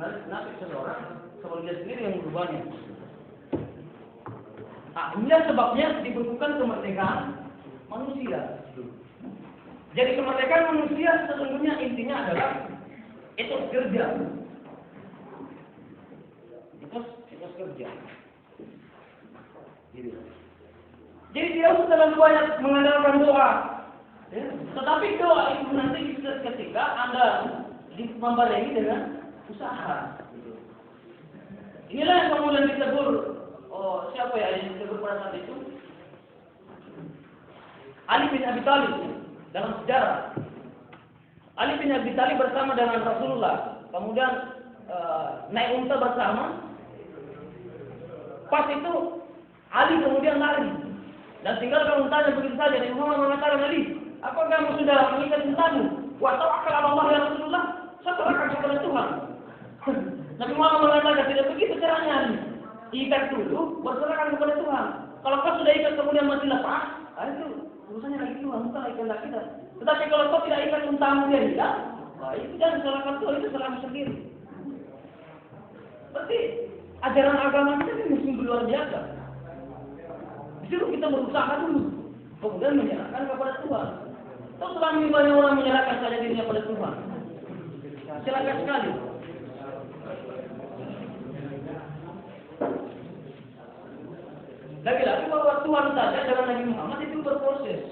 nasib seseorang sebelum dia sendiri yang merubahnya. Nah, inilah sebabnya dibutuhkan kemerdekaan manusia. Jadi kemerdekaan manusia sesungguhnya intinya adalah etos kerja. Etos kerja. Jadi tidak usah terlalu banyak mengandalkan doa. Ya. Tetapi doa itu nanti ketika Anda membarengi dengan usaha. Inilah yang kemudian disebut. Oh, siapa ya yang disebut pada saat itu? Ali bin Abi Thalib dalam sejarah. Ali bin Abi Thalib bersama dengan Rasulullah, kemudian naik unta bersama. Pas itu Ali kemudian lari dan tinggalkan untanya begitu saja. Dan Muhammad mengatakan, Ali, apakah kamu sudah mengikat untamu? Wa tawakkal 'ala Allah ya Rasulullah. Serahkan kepada Tuhan. Nabi Muhammad mengatakan tidak begitu caranya Ali. Ikat dulu, berserahkan kepada Tuhan. Kalau kau sudah ikat kemudian masih lepas, itu urusannya lagi Tuhan, bukan lagi kita. Tetapi kalau kau tidak ikat untamu dia hilang, itu jangan salahkan Tuhan, itu salahmu sendiri. Berarti ajaran agama kita ini sungguh luar biasa. Disuruh kita berusaha dulu, kemudian menyerahkan kepada Tuhan. Kalau selama ini banyak orang menyerahkan saja dirinya pada Tuhan, silakan sekali. Lagi-lagi bahwa Tuhan saja dengan Nabi Muhammad itu berproses.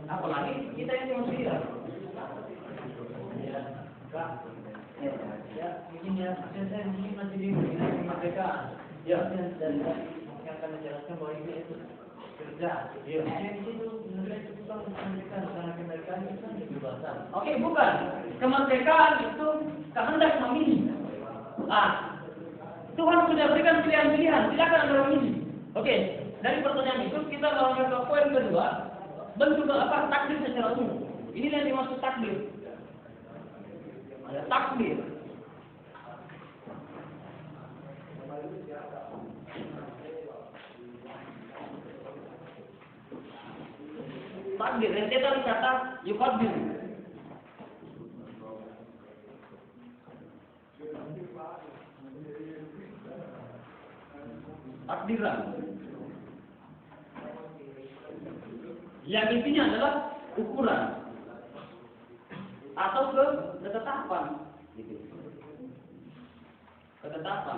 Apalagi kita ini manusia. Ya, begini ya, saya mungkin masih bingung dengan kemerdekaan. Ya. Dan yang akan menjelaskan bahwa ini itu kerja. Ya. Di situ sebenarnya itu bukan kemerdekaan, karena kemerdekaan itu kan kebebasan. Oke, bukan. Kemerdekaan itu kehendak memilih. Tuhan sudah berikan pilihan-pilihan, silakan Anda memilih. Oke, dari pertanyaan itu kita langsung ke poin kedua, bentuk apa takdir secara umum. Ini yang dimaksud takdir. Ada takdir. Takdir, rentetan kata yukadir. Yang intinya adalah ukuran atau ketetapan, gitu. Ketetapan.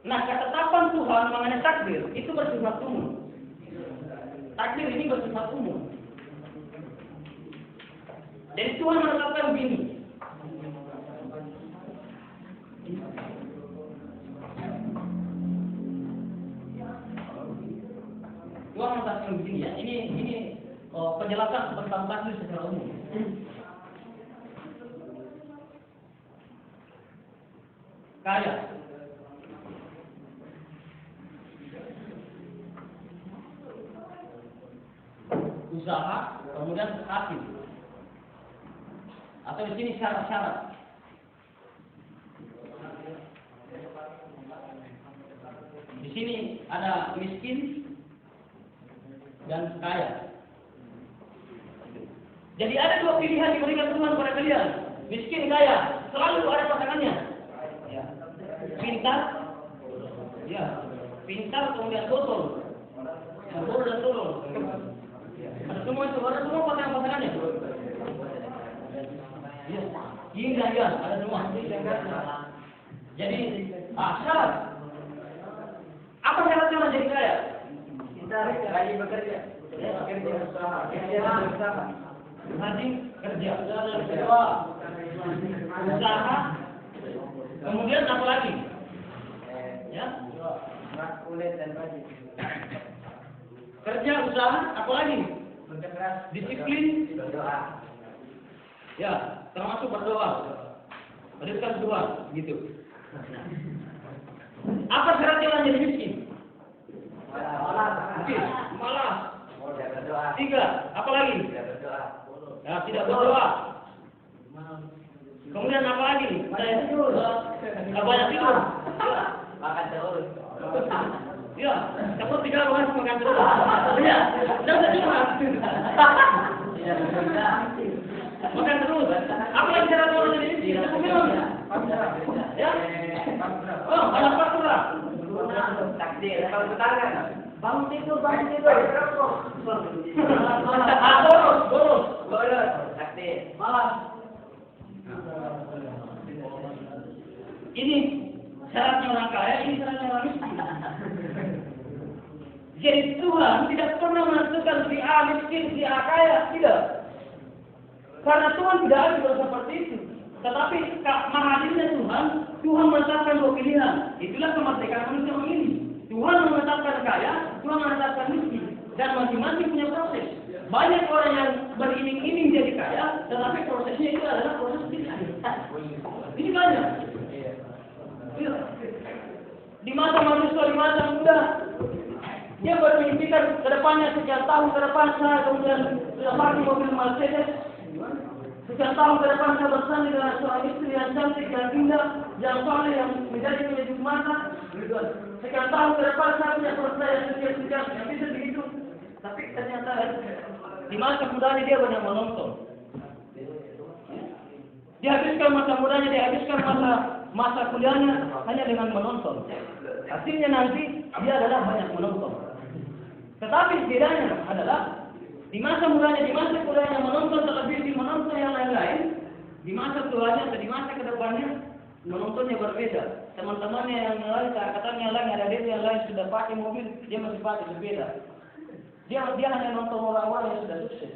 Nah, ketetapan Tuhan mengenai takdir itu bersifat umum. Takdir ini bersifat umum. Jadi Tuhan menetapkan begini. Tuhan menetapkan begini ya. Ini penjelasan tentang takdir secara umum. Kaya. Usaha, kemudian hasil. Atau di sini syarat-syarat. Di sini ada miskin dan kaya. Jadi ada dua pilihan diberikan Tuhan kepada kalian. Miskin, kaya, selalu ada pasangannya. Ya. Pintar, ya, pintar kemudian botol, botol dan tolol. Ada semua itu, ada semua pasangannya. Ya, hingga ya, ada semua. Jadi, syarat. Apa syaratnya orang jadi kaya? Kita rajin bekerja. Ya, bekerja usaha. Usaha. Rajin kerja. Kedua, usaha. Kemudian apa lagi? Ya, kulit dan rajin. Kerja, usaha, apa lagi? Berkeras. Disiplin. Berdoa. Ya, termasuk berdoa. Berikan doa, gitu. Apa syaratnya orang jadi miskin? Malas. Berdoa. 3, apa lagi? Berdoa. Ya, tidak berdoa. Kemudian apa lagi? Banyak tidur. Banyak tidur. Makan terus. Ya, takut 3 harus makan terus. Iya, jangan curhat. Makan terus. Apa yang syarat orang jadi miskin? Cukup minum. Ya. Oh, banyak faktura. Takdir. Kalau tangan. Bangun tidur. Boros. Takdir. Malas. Ini syaratnya orang kaya, ini syaratnya orang miskin. Jadi Tuhan tidak pernah menentukan si A miskin, si A kaya, tidak. Karena Tuhan tidak adil seperti itu. Tetapi mahadilnya Tuhan menetapkan dua pilihan. Itulah kemerdekaan manusia ini. Tuhan menetapkan kaya, Tuhan menetapkan miskin. Dan masing-masing punya proses. Banyak orang yang beriming-iming jadi kaya, tetapi prosesnya itu adalah proses miskin. Ini banyak. Di masa manusia, di masa muda, dia bermimpikan ke depannya sekian tahun ke depan saya kemudian sudah pakai mobil Mercedes. Sekian tahun ke depan saya bersanding dengan seorang istri yang cantik, yang indah, yang soleh, yang menjadi penyejuk mata. Sekian tahun ke depan saya punya selesai yang sekian, yang bisa begitu. Tapi ternyata di masa mudanya dia banyak menonton. Dihabiskan masa mudanya, dihabiskan masa kuliahnya hanya dengan menonton. Hasilnya nanti dia adalah banyak menonton. Tetapi bedanya adalah di masa mudanya, di masa kuliahnya menonton televisi, menonton yang lain-lain. Di masa tuanya atau di masa kedepannya menontonnya berbeda. Teman-temannya yang lain, angkatannya yang lain, ada dia yang lain sudah pakai mobil, dia masih pakai sepeda. Dia hanya nonton orang-orang yang sudah sukses.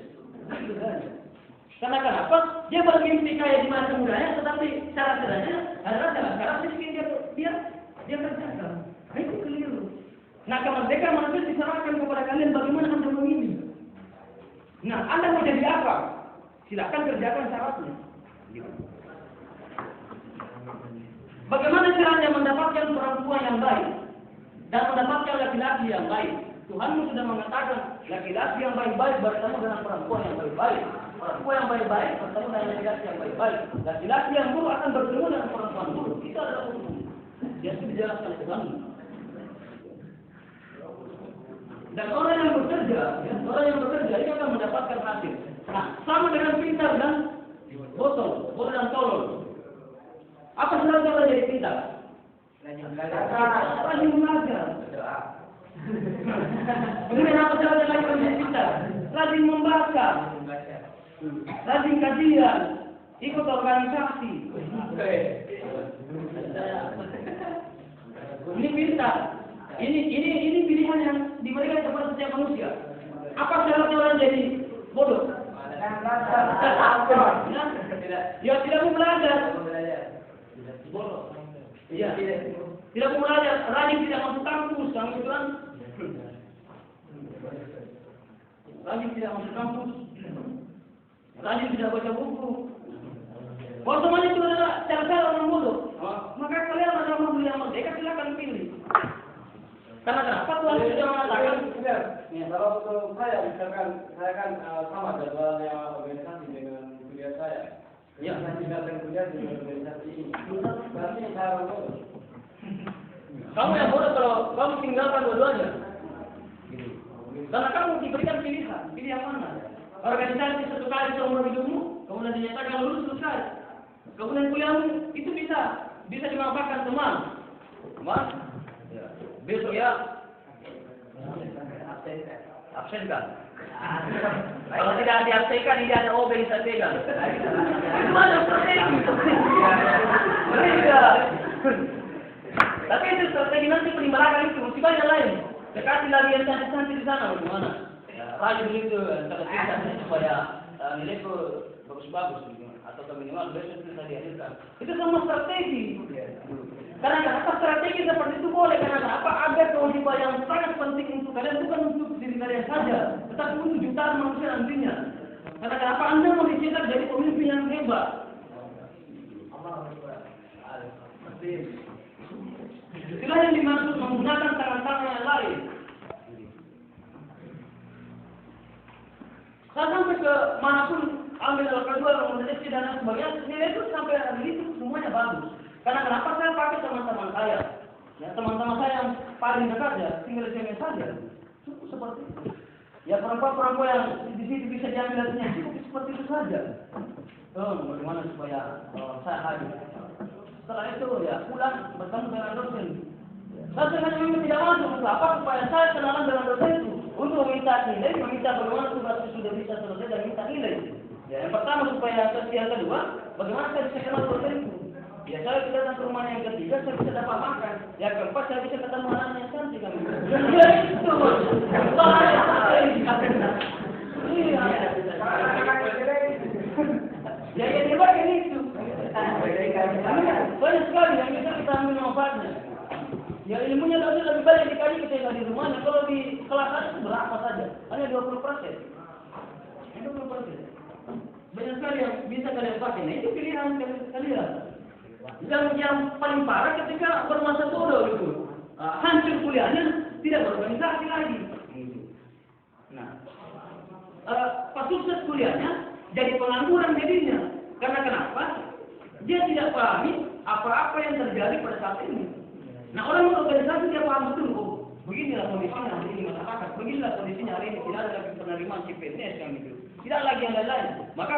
Karena kenapa? Dia bermimpi kaya di masa mudanya, tetapi cara-caranya adalah cara miskin dia kerjakan. Nah, itu keliru. Nah, kemerdekaan manusia diserahkan kepada kalian bagaimana Anda memilih. Nah, Anda mau jadi apa? Silakan kerjakan syaratnya. Bagaimana caranya mendapatkan perempuan yang baik dan mendapatkan laki-laki yang baik? Tuhanmu sudah mengatakan laki-laki yang baik-baik bertemu dengan perempuan yang baik-baik. Perempuan yang baik-baik bertemu dengan laki-laki yang baik-baik. Laki-laki yang buruk akan bertemu dengan perempuan buruk. Itu adalah hukum. Dia sudah dijelaskan Tuhanmu. Dan orang yang bekerja ini akan mendapatkan hasil. Nah, sama dengan pintar dan bodoh dan tolol. Apa syaratnya orang jadi pintar? Rajin belajar. Kemudian apa syaratnya lagi orang jadi pintar? Rajin rajin membaca, rajin kajian, ikut organisasi. Ini pintar. Ini pilihan yang diberikan kepada setiap manusia. Apa syaratnya orang jadi bodoh? Ya tidak mau belajar. Bodoh. Iya. Tidak mau belajar. Rajin tidak masuk kampus, kamu itu kan? Rajin tidak masuk kampus. Rajin tidak baca buku. Kalau semuanya itu adalah cara-cara orang bodoh, maka kalian adalah orang yang merdeka, silakan pilih. Karena kenapa Tuhan sudah mengatakan? Ya, kalau untuk saya, misalkan saya kan sama jadwalnya organisasi dengan kuliah saya. Ya, saya tinggalkan kuliah di organisasi ini. Berarti saya orang bodoh. Kamu yang bodoh kalau kamu tinggalkan dua-duanya. Karena kamu diberikan pilihan, pilih yang mana? Organisasi satu kali seumur hidupmu, kemudian dinyatakan lulus selesai. Kemudian kuliahmu itu bisa dimanfaatkan teman. Ya. Besok ya absenkan. Kalau tidak diabsenkan, tidak ada OB bisa pegang. Gimana strategi? Tapi itu strategi nanti penimbangan itu masih banyak lain. Dekati lagi yang cantik-cantik di sana, bagaimana? Rajin begitu, terkait supaya nilai itu bagus-bagus, atau minimal besok bisa dihadirkan. Itu semua strategi. Karena apa strategi seperti itu boleh? Karena apa? Agar kewajiban yang sangat penting untuk kalian bukan untuk diri kalian saja, tetapi untuk jutaan manusia nantinya. Karena kenapa Anda mau dicetak jadi pemimpin yang hebat? Itulah yang dimaksud menggunakan tangan-tangan yang lain. Saya sampai ke manapun ambil kedua mendeteksi dan sebagainya, nilai itu sampai hari itu semuanya bagus. Karena kenapa saya pakai teman-teman saya? Ya, teman-teman saya yang paling dekat ya, tinggal di sini saja. Cukup seperti itu. Ya perempuan-perempuan yang di situ bisa diambil hasilnya cukup seperti itu saja. Bagaimana supaya saya hadir? Setelah itu ya pulang bertemu dengan dosen. Dosen hanya tidak masuk untuk apa? Supaya saya kenalan dengan dosen itu untuk meminta nilai, meminta bagaimana tugas sudah bisa selesai dan minta nilai. Ya, yang pertama supaya yang kedua, bagaimana saya bisa kenal dosen itu? Ya saya bisa datang ke rumah yang ketiga, saya bisa dapat makan. Yang keempat, saya bisa ketemu anaknya yang cantik kan? Ya itu. Ya yang hebat itu. Banyak sekali yang bisa kita ambil manfaatnya. Ya ilmunya lebih banyak dikali kita di rumahnya. Kalau di kelas itu berapa saja? Hanya 20%. 20%. Banyak sekali yang bisa kalian pakai. Nah itu pilihan kalian. Yang paling parah ketika bermasa bodoh itu, hancur kuliahnya, tidak berorganisasi lagi. Nah, pas sukses kuliahnya jadi pengangguran jadinya. Karena kenapa? Dia tidak pahami apa-apa yang terjadi pada saat ini. Nah, orang berorganisasi dia paham betul. Oh, beginilah kondisinya hari ini masyarakat. Beginilah kondisinya hari ini, tidak ada lagi penerimaan CPNS yang gitu. Tidak lagi yang lain-lain. Maka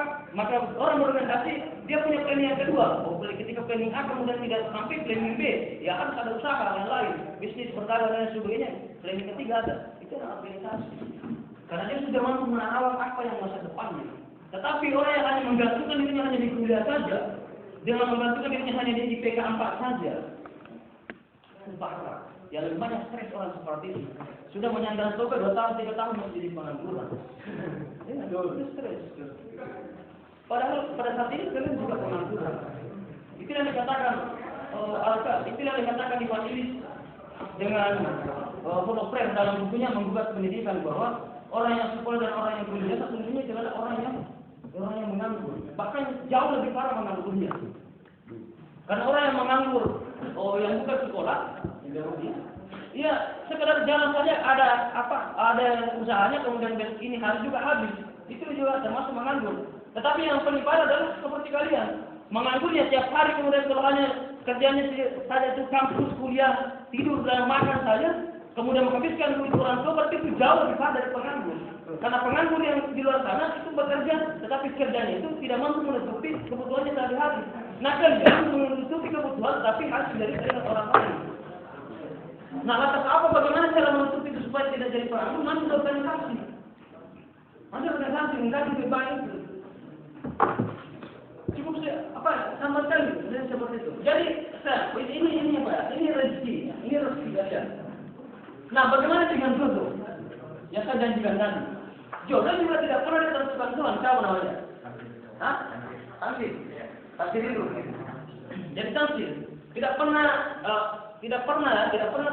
orang berorganisasi dia punya planning yang kedua. Oh, ketika planning A kemudian tidak sampai planning B, ya harus ada usaha yang lain, bisnis berdagang dan sebagainya. Planning ketiga ada. Itu adalah organisasi. Karena dia sudah mampu menarawang apa yang masa depannya. Tetapi orang yang hanya menggantungkan dirinya hanya di kuliah saja, dengan menggantungkan dirinya hanya di IPK 4 saja, parah. Ya lebih banyak stres orang seperti itu. Sudah menyandang toga 2 tahun, 3 tahun masih jadi pengangguran. Itu stres. Padahal pada saat ini kalian juga pengangguran. Itulah yang dikatakan itulah yang dikatakan di Majelis dengan Holofren dalam bukunya menggugat pendidikan bahwa orang yang sekolah dan orang yang kuliah sesungguhnya adalah orang yang menganggur. Bahkan jauh lebih parah menganggurnya. Karena orang yang menganggur, yang bukan sekolah, iya, sekedar jalan saja ada usahanya kemudian ini harus juga habis. Itu juga termasuk menganggur. Tetapi yang paling parah adalah seperti kalian, menganggurnya tiap hari kemudian kalau hanya kerjanya saja itu kampus, kuliah, tidur dan makan saja, kemudian menghabiskan duit orang tua, berarti itu jauh lebih parah dari penganggur. Karena penganggur yang di luar sana itu bekerja, tetapi kerjanya itu tidak mampu menutupi kebutuhannya sehari-hari. Nah kalian menutupi kebutuhan, tapi harus dari orang lain. Nah lantas apa? Bagaimana cara menutupi itu supaya tidak jadi penganggur? Masuk organisasi. Anda organisasi mengganti beban itu. Cukup sama sekali seperti itu. Jadi, ini apa ya? Ini rezeki saja. Nah, bagaimana dengan jodoh? Yang saya janjikan tadi. Jodoh juga tidak pernah ditentukan Tuhan. Siapa namanya? Hah? Tamsil. Tamsil itu. Jadi tamsil. Tidak pernah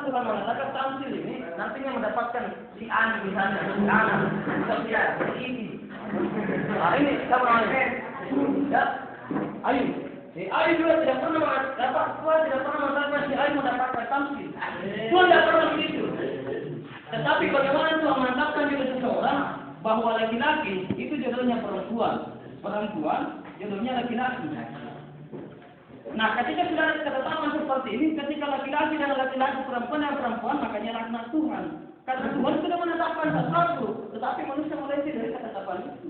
Tuhan mengatakan tamsil ini nantinya mendapatkan si A misalnya, si A, si ini. Nah, ini siapa namanya? Ya, Ayu. Si Ayu juga tidak pernah Tuhan tidak pernah mengatakan si Ayu mendapatkan tamsil. Tuhan tidak pernah begitu. Tetapi bagaimana Tuhan menetapkan juga seseorang bahwa laki-laki itu jodohnya perempuan jodohnya laki-laki. Nah, ketika sudah ada ketetapan seperti ini, ketika laki-laki dan laki-laki, perempuan dan perempuan, makanya laknat Tuhan. Karena Tuhan sudah menetapkan sesuatu, tetapi manusia melenceng dari ketetapan itu.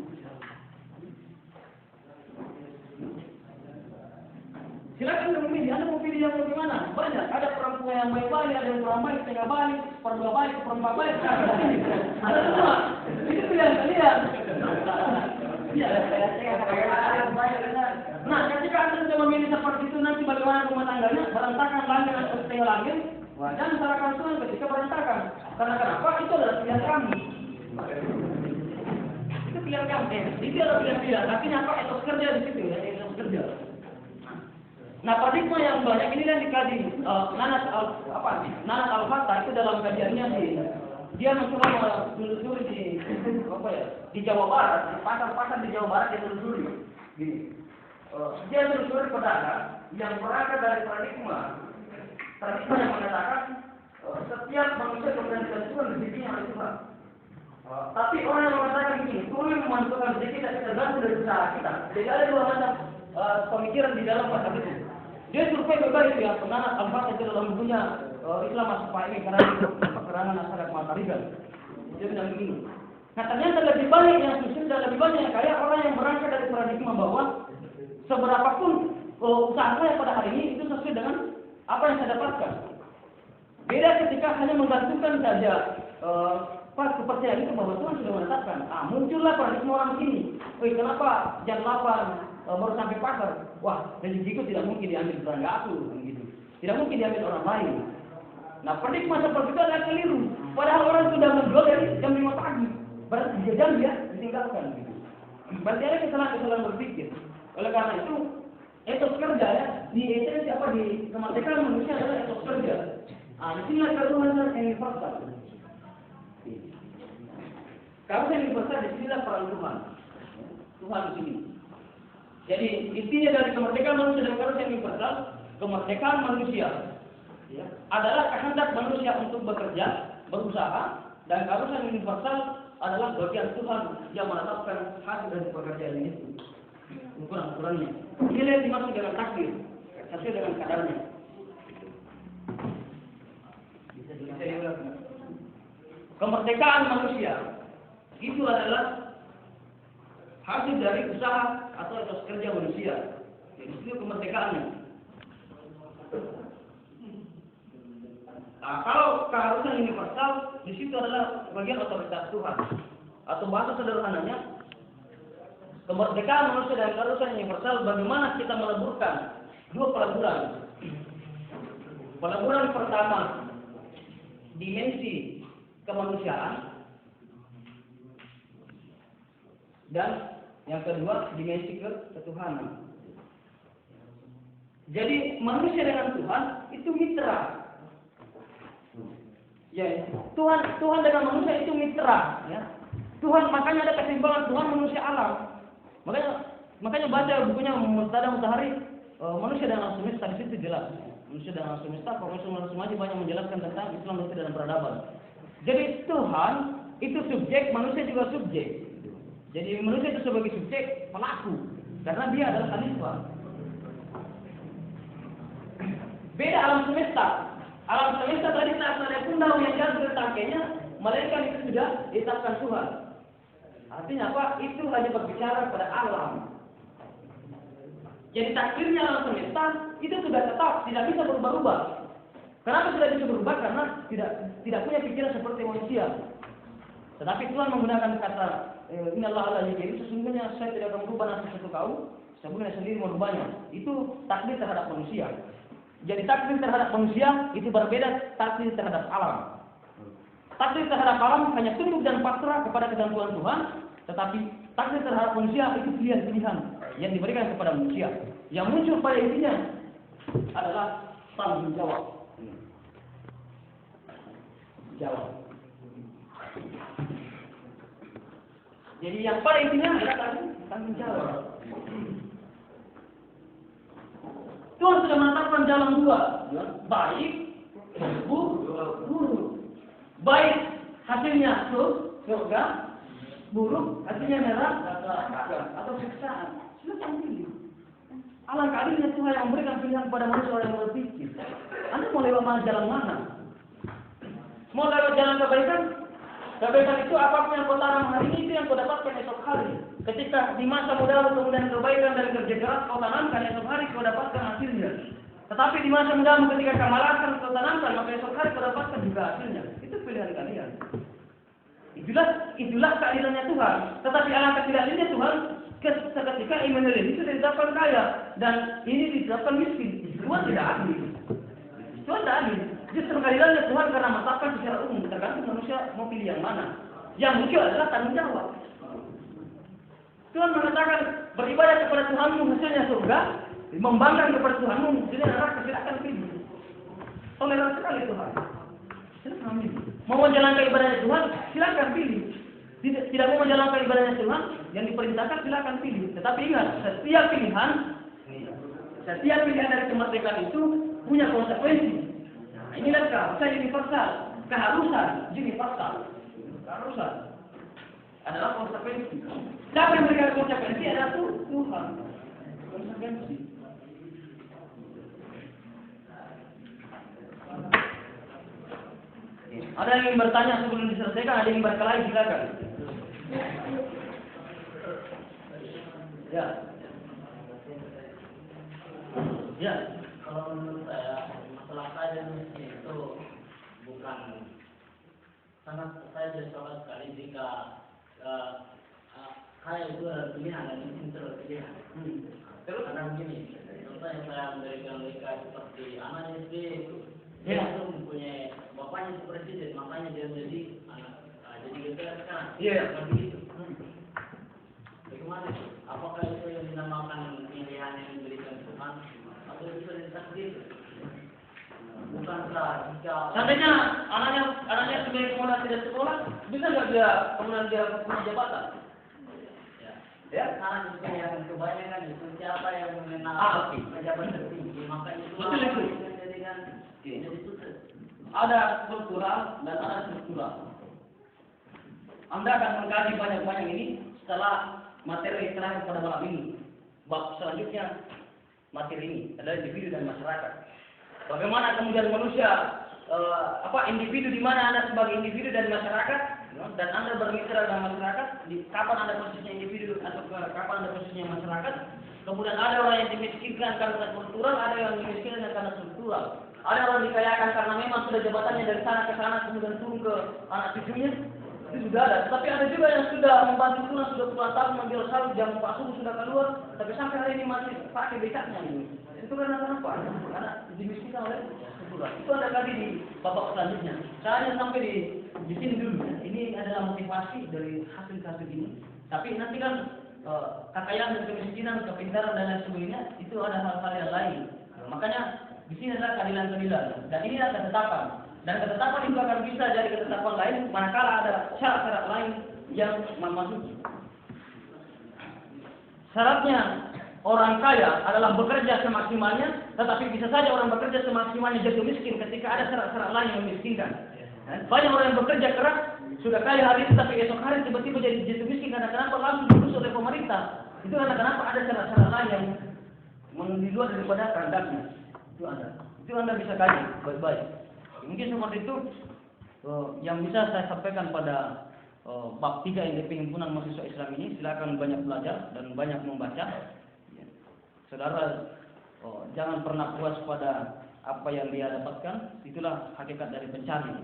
Silakan memilih, Anda mau pilih yang bagaimana? Banyak, ada perempuan yang baik-baik, ada yang kurang baik, setengah baik, seperempat baik, seperempat baik. Ada semua. Itu pilihan kalian. Nah, ketika Anda sudah memilih seperti itu, nanti bagaimana rumah tangganya? Berantakan langit atau setengah langit? Jangan salahkan Tuhan ketika berantakan. Karena kenapa? Itu adalah pilihan kami. Itu pilihan kami. Itu adalah pilihan. Artinya apa? Etos kerja di situ ya, etos kerja. Nah, paradigma yang banyak ini kan dikaji Nanat Al-Fatah itu dalam kajiannya dia mencoba menelusuri di Jawa Barat, di pasar-pasar di Jawa Barat dia menelusuri. Gini. Dia menelusuri pedagang yang berangkat dari paradigma yang mengatakan setiap manusia kemudian Tuhan rezekinya oleh Tuhan. Tapi orang yang mengatakan begini, Tuhan memanfaatkan rezeki tidak tergantung dari usaha kita. Jadi ada dua macam pemikiran di dalam pasar itu. Dia survei berbagai ya, Nanat Al-Fatah itu dalam bukunya Islam masuk Pak ini karena keterangan masyarakat Matarigan. Dia bilang begini. Nah, ternyata lebih banyak yang sukses dan lebih banyak yang kaya orang yang berangkat dari paradigma bahwa seberapapun usaha saya pada hari ini itu sesuai dengan apa yang saya dapatkan. Beda ketika hanya menggantungkan saja kepercayaan itu bahwa Tuhan sudah menetapkan. Muncullah paradigma orang begini. Kenapa jam 8 baru sampai pasar? Wah, rezekiku tidak mungkin diambil tetangga aku, gitu. Tidak mungkin diambil orang lain. Nah, paradigma seperti itu adalah keliru. Padahal orang sudah menjual dari jam 5 pagi. Berarti dia jam dia ditinggalkan, gitu. Berarti ada kesalahan berpikir. Oleh karena itu, etos kerja ya, di kemerdekaan manusia adalah etos kerja. Di sini ketuhanan yang universal. Kalau yang universal di sini peran Tuhan. Tuhan di sini. Jadi intinya dari kemerdekaan manusia dan keharusan universal, kemerdekaan manusia ya, adalah kehendak manusia untuk bekerja, berusaha, dan keharusan universal adalah bagian Tuhan yang menetapkan hasil dari pekerjaan itu. Ukuran-ukurannya. Nilai dimaksud dengan takdir, sesuai dengan kadarnya. Bisa diulang. Kemerdekaan manusia itu adalah hasil dari usaha atau etos kerja manusia. Jadi itu kemerdekaannya. Nah, kalau keharusan universal di situ adalah bagian otoritas Tuhan. Atau bahasa sederhananya, kemerdekaan manusia dan keharusan universal bagaimana kita meleburkan dua peleburan. Peleburan pertama dimensi kemanusiaan dan yang kedua dimensi ketuhanan. Jadi manusia dengan Tuhan itu mitra. Ya, Tuhan dengan manusia itu mitra. Ya. Tuhan makanya ada keseimbangan Tuhan manusia alam. Makanya baca bukunya Muntada Mutahari manusia dan alam semesta di situ jelas. Manusia dan alam semesta, Profesor Marsumadi banyak menjelaskan tentang Islam dan peradaban. Jadi Tuhan itu subjek, manusia juga subjek. Jadi manusia itu sebagai subjek pelaku karena dia adalah khalifah. Beda alam semesta. Alam semesta tadi tak ada pun tahu yang jatuh bertangkainya, malaikat itu sudah ditetapkan Tuhan. Artinya apa? Itu hanya berbicara pada alam. Jadi takdirnya alam semesta itu sudah tetap, tidak bisa berubah-ubah. Kenapa tidak bisa berubah? Karena tidak punya pikiran seperti manusia. Tetapi Tuhan menggunakan kata innallaha la yughayyiru, sesungguhnya saya tidak akan merubah nasib suatu kaum sebelum saya sendiri merubahnya. Itu takdir terhadap manusia. Jadi takdir terhadap manusia itu berbeda takdir terhadap alam. Takdir terhadap alam hanya tunduk dan pasrah kepada ketentuan Tuhan, tetapi takdir terhadap manusia itu pilihan-pilihan yang diberikan kepada manusia. Yang muncul pada intinya adalah tanggung jawab. Jawab. Jadi yang pada intinya adalah tanggung jawab. Tuhan sudah menetapkan jalan dua, baik, buruk. Baik hasilnya surga, buruk hasilnya neraka atau siksaan. Silakan pilih. Alangkah adilnya Tuhan yang memberikan pilihan kepada manusia yang berpikir. Anda mau lewat jalan mana? Mau lewat jalan kebaikan? Kebaikan itu apapun yang kau tanam hari ini itu yang kau dapatkan esok hari. Ketika di masa muda kemudian kebaikan dan kerja keras kau tanamkan, esok hari kau dapatkan hasilnya. Tetapi di masa mudamu ketika kemalasan kau tanamkan, maka esok hari kau dapatkan juga hasilnya. Itu pilihan kalian. Itulah keadilannya Tuhan. Tetapi alangkah tidak adilnya Tuhan ketika Immanuel itu ditetapkan kaya dan ini ditetapkan miskin. Tuhan tidak adil. Tuhan tidak adil. Justru keadilannya Tuhan karena menetapkan secara umum, tergantung manusia mau pilih yang mana. Yang muncul adalah tanggung jawab. Tuhan mengatakan beribadah kepada Tuhanmu hasilnya surga, membanggakan kepada Tuhanmu hasilnya neraka, silakan pilih. Toleran sekali Tuhan. Silakan pilih. Mau menjalankan ibadahnya Tuhan, silakan pilih. Tidak mau menjalankan ibadahnya Tuhan, yang diperintahkan silakan pilih. Tetapi ingat, setiap pilihan dari kemerdekaan itu punya konsekuensi. Nah, inilah keharusan universal, keharusan universal. Keharusan adalah konsekuensi. Siapa yang memberikan konsekuensi adalah Tuhan. Konsekuensi. Ada yang ingin bertanya sebelum diselesaikan? Ada yang ingin berkelahi? Silakan. Ya. Ya. Kalau menurut saya masalah kaya dan miskin itu bukan sangat saya sudah sholat sekali jika kaya itu adalah pilihan dan miskin itu adalah pilihan. Terus karena begini, contoh yang saya memberikan mereka seperti anaknya SD dia itu mempunyai bapaknya itu presiden, makanya dia menjadi anak jadi kita sekarang. Iya. Begitu. Bagaimana? Apakah itu yang dinamakan pilihan yang diberikan Tuhan atau itu sudah ditakdir? Bukankah jika Seandainya anaknya sebagai kemudian tidak sekolah, bisa nggak dia kemudian dia punya jabatan? ya sekarang itu yang kebanyakan itu siapa yang mengenal pejabat tertinggi, maka itu Betul itu. menjadikan jadi sukses. Ada struktural dan ada struktural. Anda akan mengkaji banyak-banyak ini setelah materi yang terakhir pada malam ini. Bab selanjutnya materi ini adalah individu dan masyarakat. Bagaimana kemudian manusia, individu di mana Anda sebagai individu dan masyarakat, dan Anda bermitra dengan masyarakat, kapan Anda posisinya individu atau kapan Anda posisinya masyarakat. Kemudian ada orang yang dimiskinkan karena struktural, ada yang dimiskinkan karena struktural. Ada orang dikayakan karena memang sudah jabatannya dari sana ke sana kemudian turun ke anak cucunya. Itu sudah ada. Tapi ada juga yang sudah membantu Tuhan, sudah puluhan tahun menjual sawit, jam 4 subuh sudah keluar, tapi sampai hari ini masih pakai becaknya ini. Itu karena kenapa? Karena dimiskinkan oleh struktural. Itu ada lagi di babak selanjutnya. Saya hanya sampai di sini dulu. Ini adalah motivasi dari hasil-hasil ini. Tapi nanti kan kekayaan dan kemiskinan, kepintaran dan lain sebagainya itu ada hal-hal yang lain. Makanya di sini adalah keadilan-keadilan dan ini adalah ketetapan. Dan ketetapan itu akan bisa jadi ketetapan lain manakala ada syarat-syarat lain yang memasuki. Syaratnya orang kaya adalah bekerja semaksimalnya, tetapi bisa saja orang bekerja semaksimalnya jatuh miskin ketika ada syarat-syarat lain yang memiskinkan. Banyak orang yang bekerja keras sudah kaya hari ini, tapi esok hari tiba-tiba jadi jatuh miskin karena kenapa langsung diurus oleh pemerintah. Itu karena kenapa ada syarat-syarat lain yang di luar daripada kehendaknya. Itu anda bisa kaji baik-baik. Mungkin seperti itu yang bisa saya sampaikan pada bab 3 IDP Himpunan Mahasiswa Islam ini. Silakan banyak belajar dan banyak membaca. Saudara, jangan pernah puas pada apa yang dia dapatkan. Itulah hakikat dari pencari.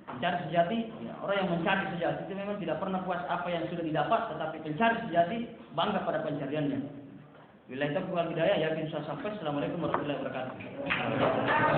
Pencari sejati, ya, orang yang mencari sejati itu memang tidak pernah puas apa yang sudah didapat, tetapi pencari sejati bangga pada pencariannya. Bila itu bukan hidayah, yakin sudah sampai. Assalamualaikum warahmatullahi wabarakatuh.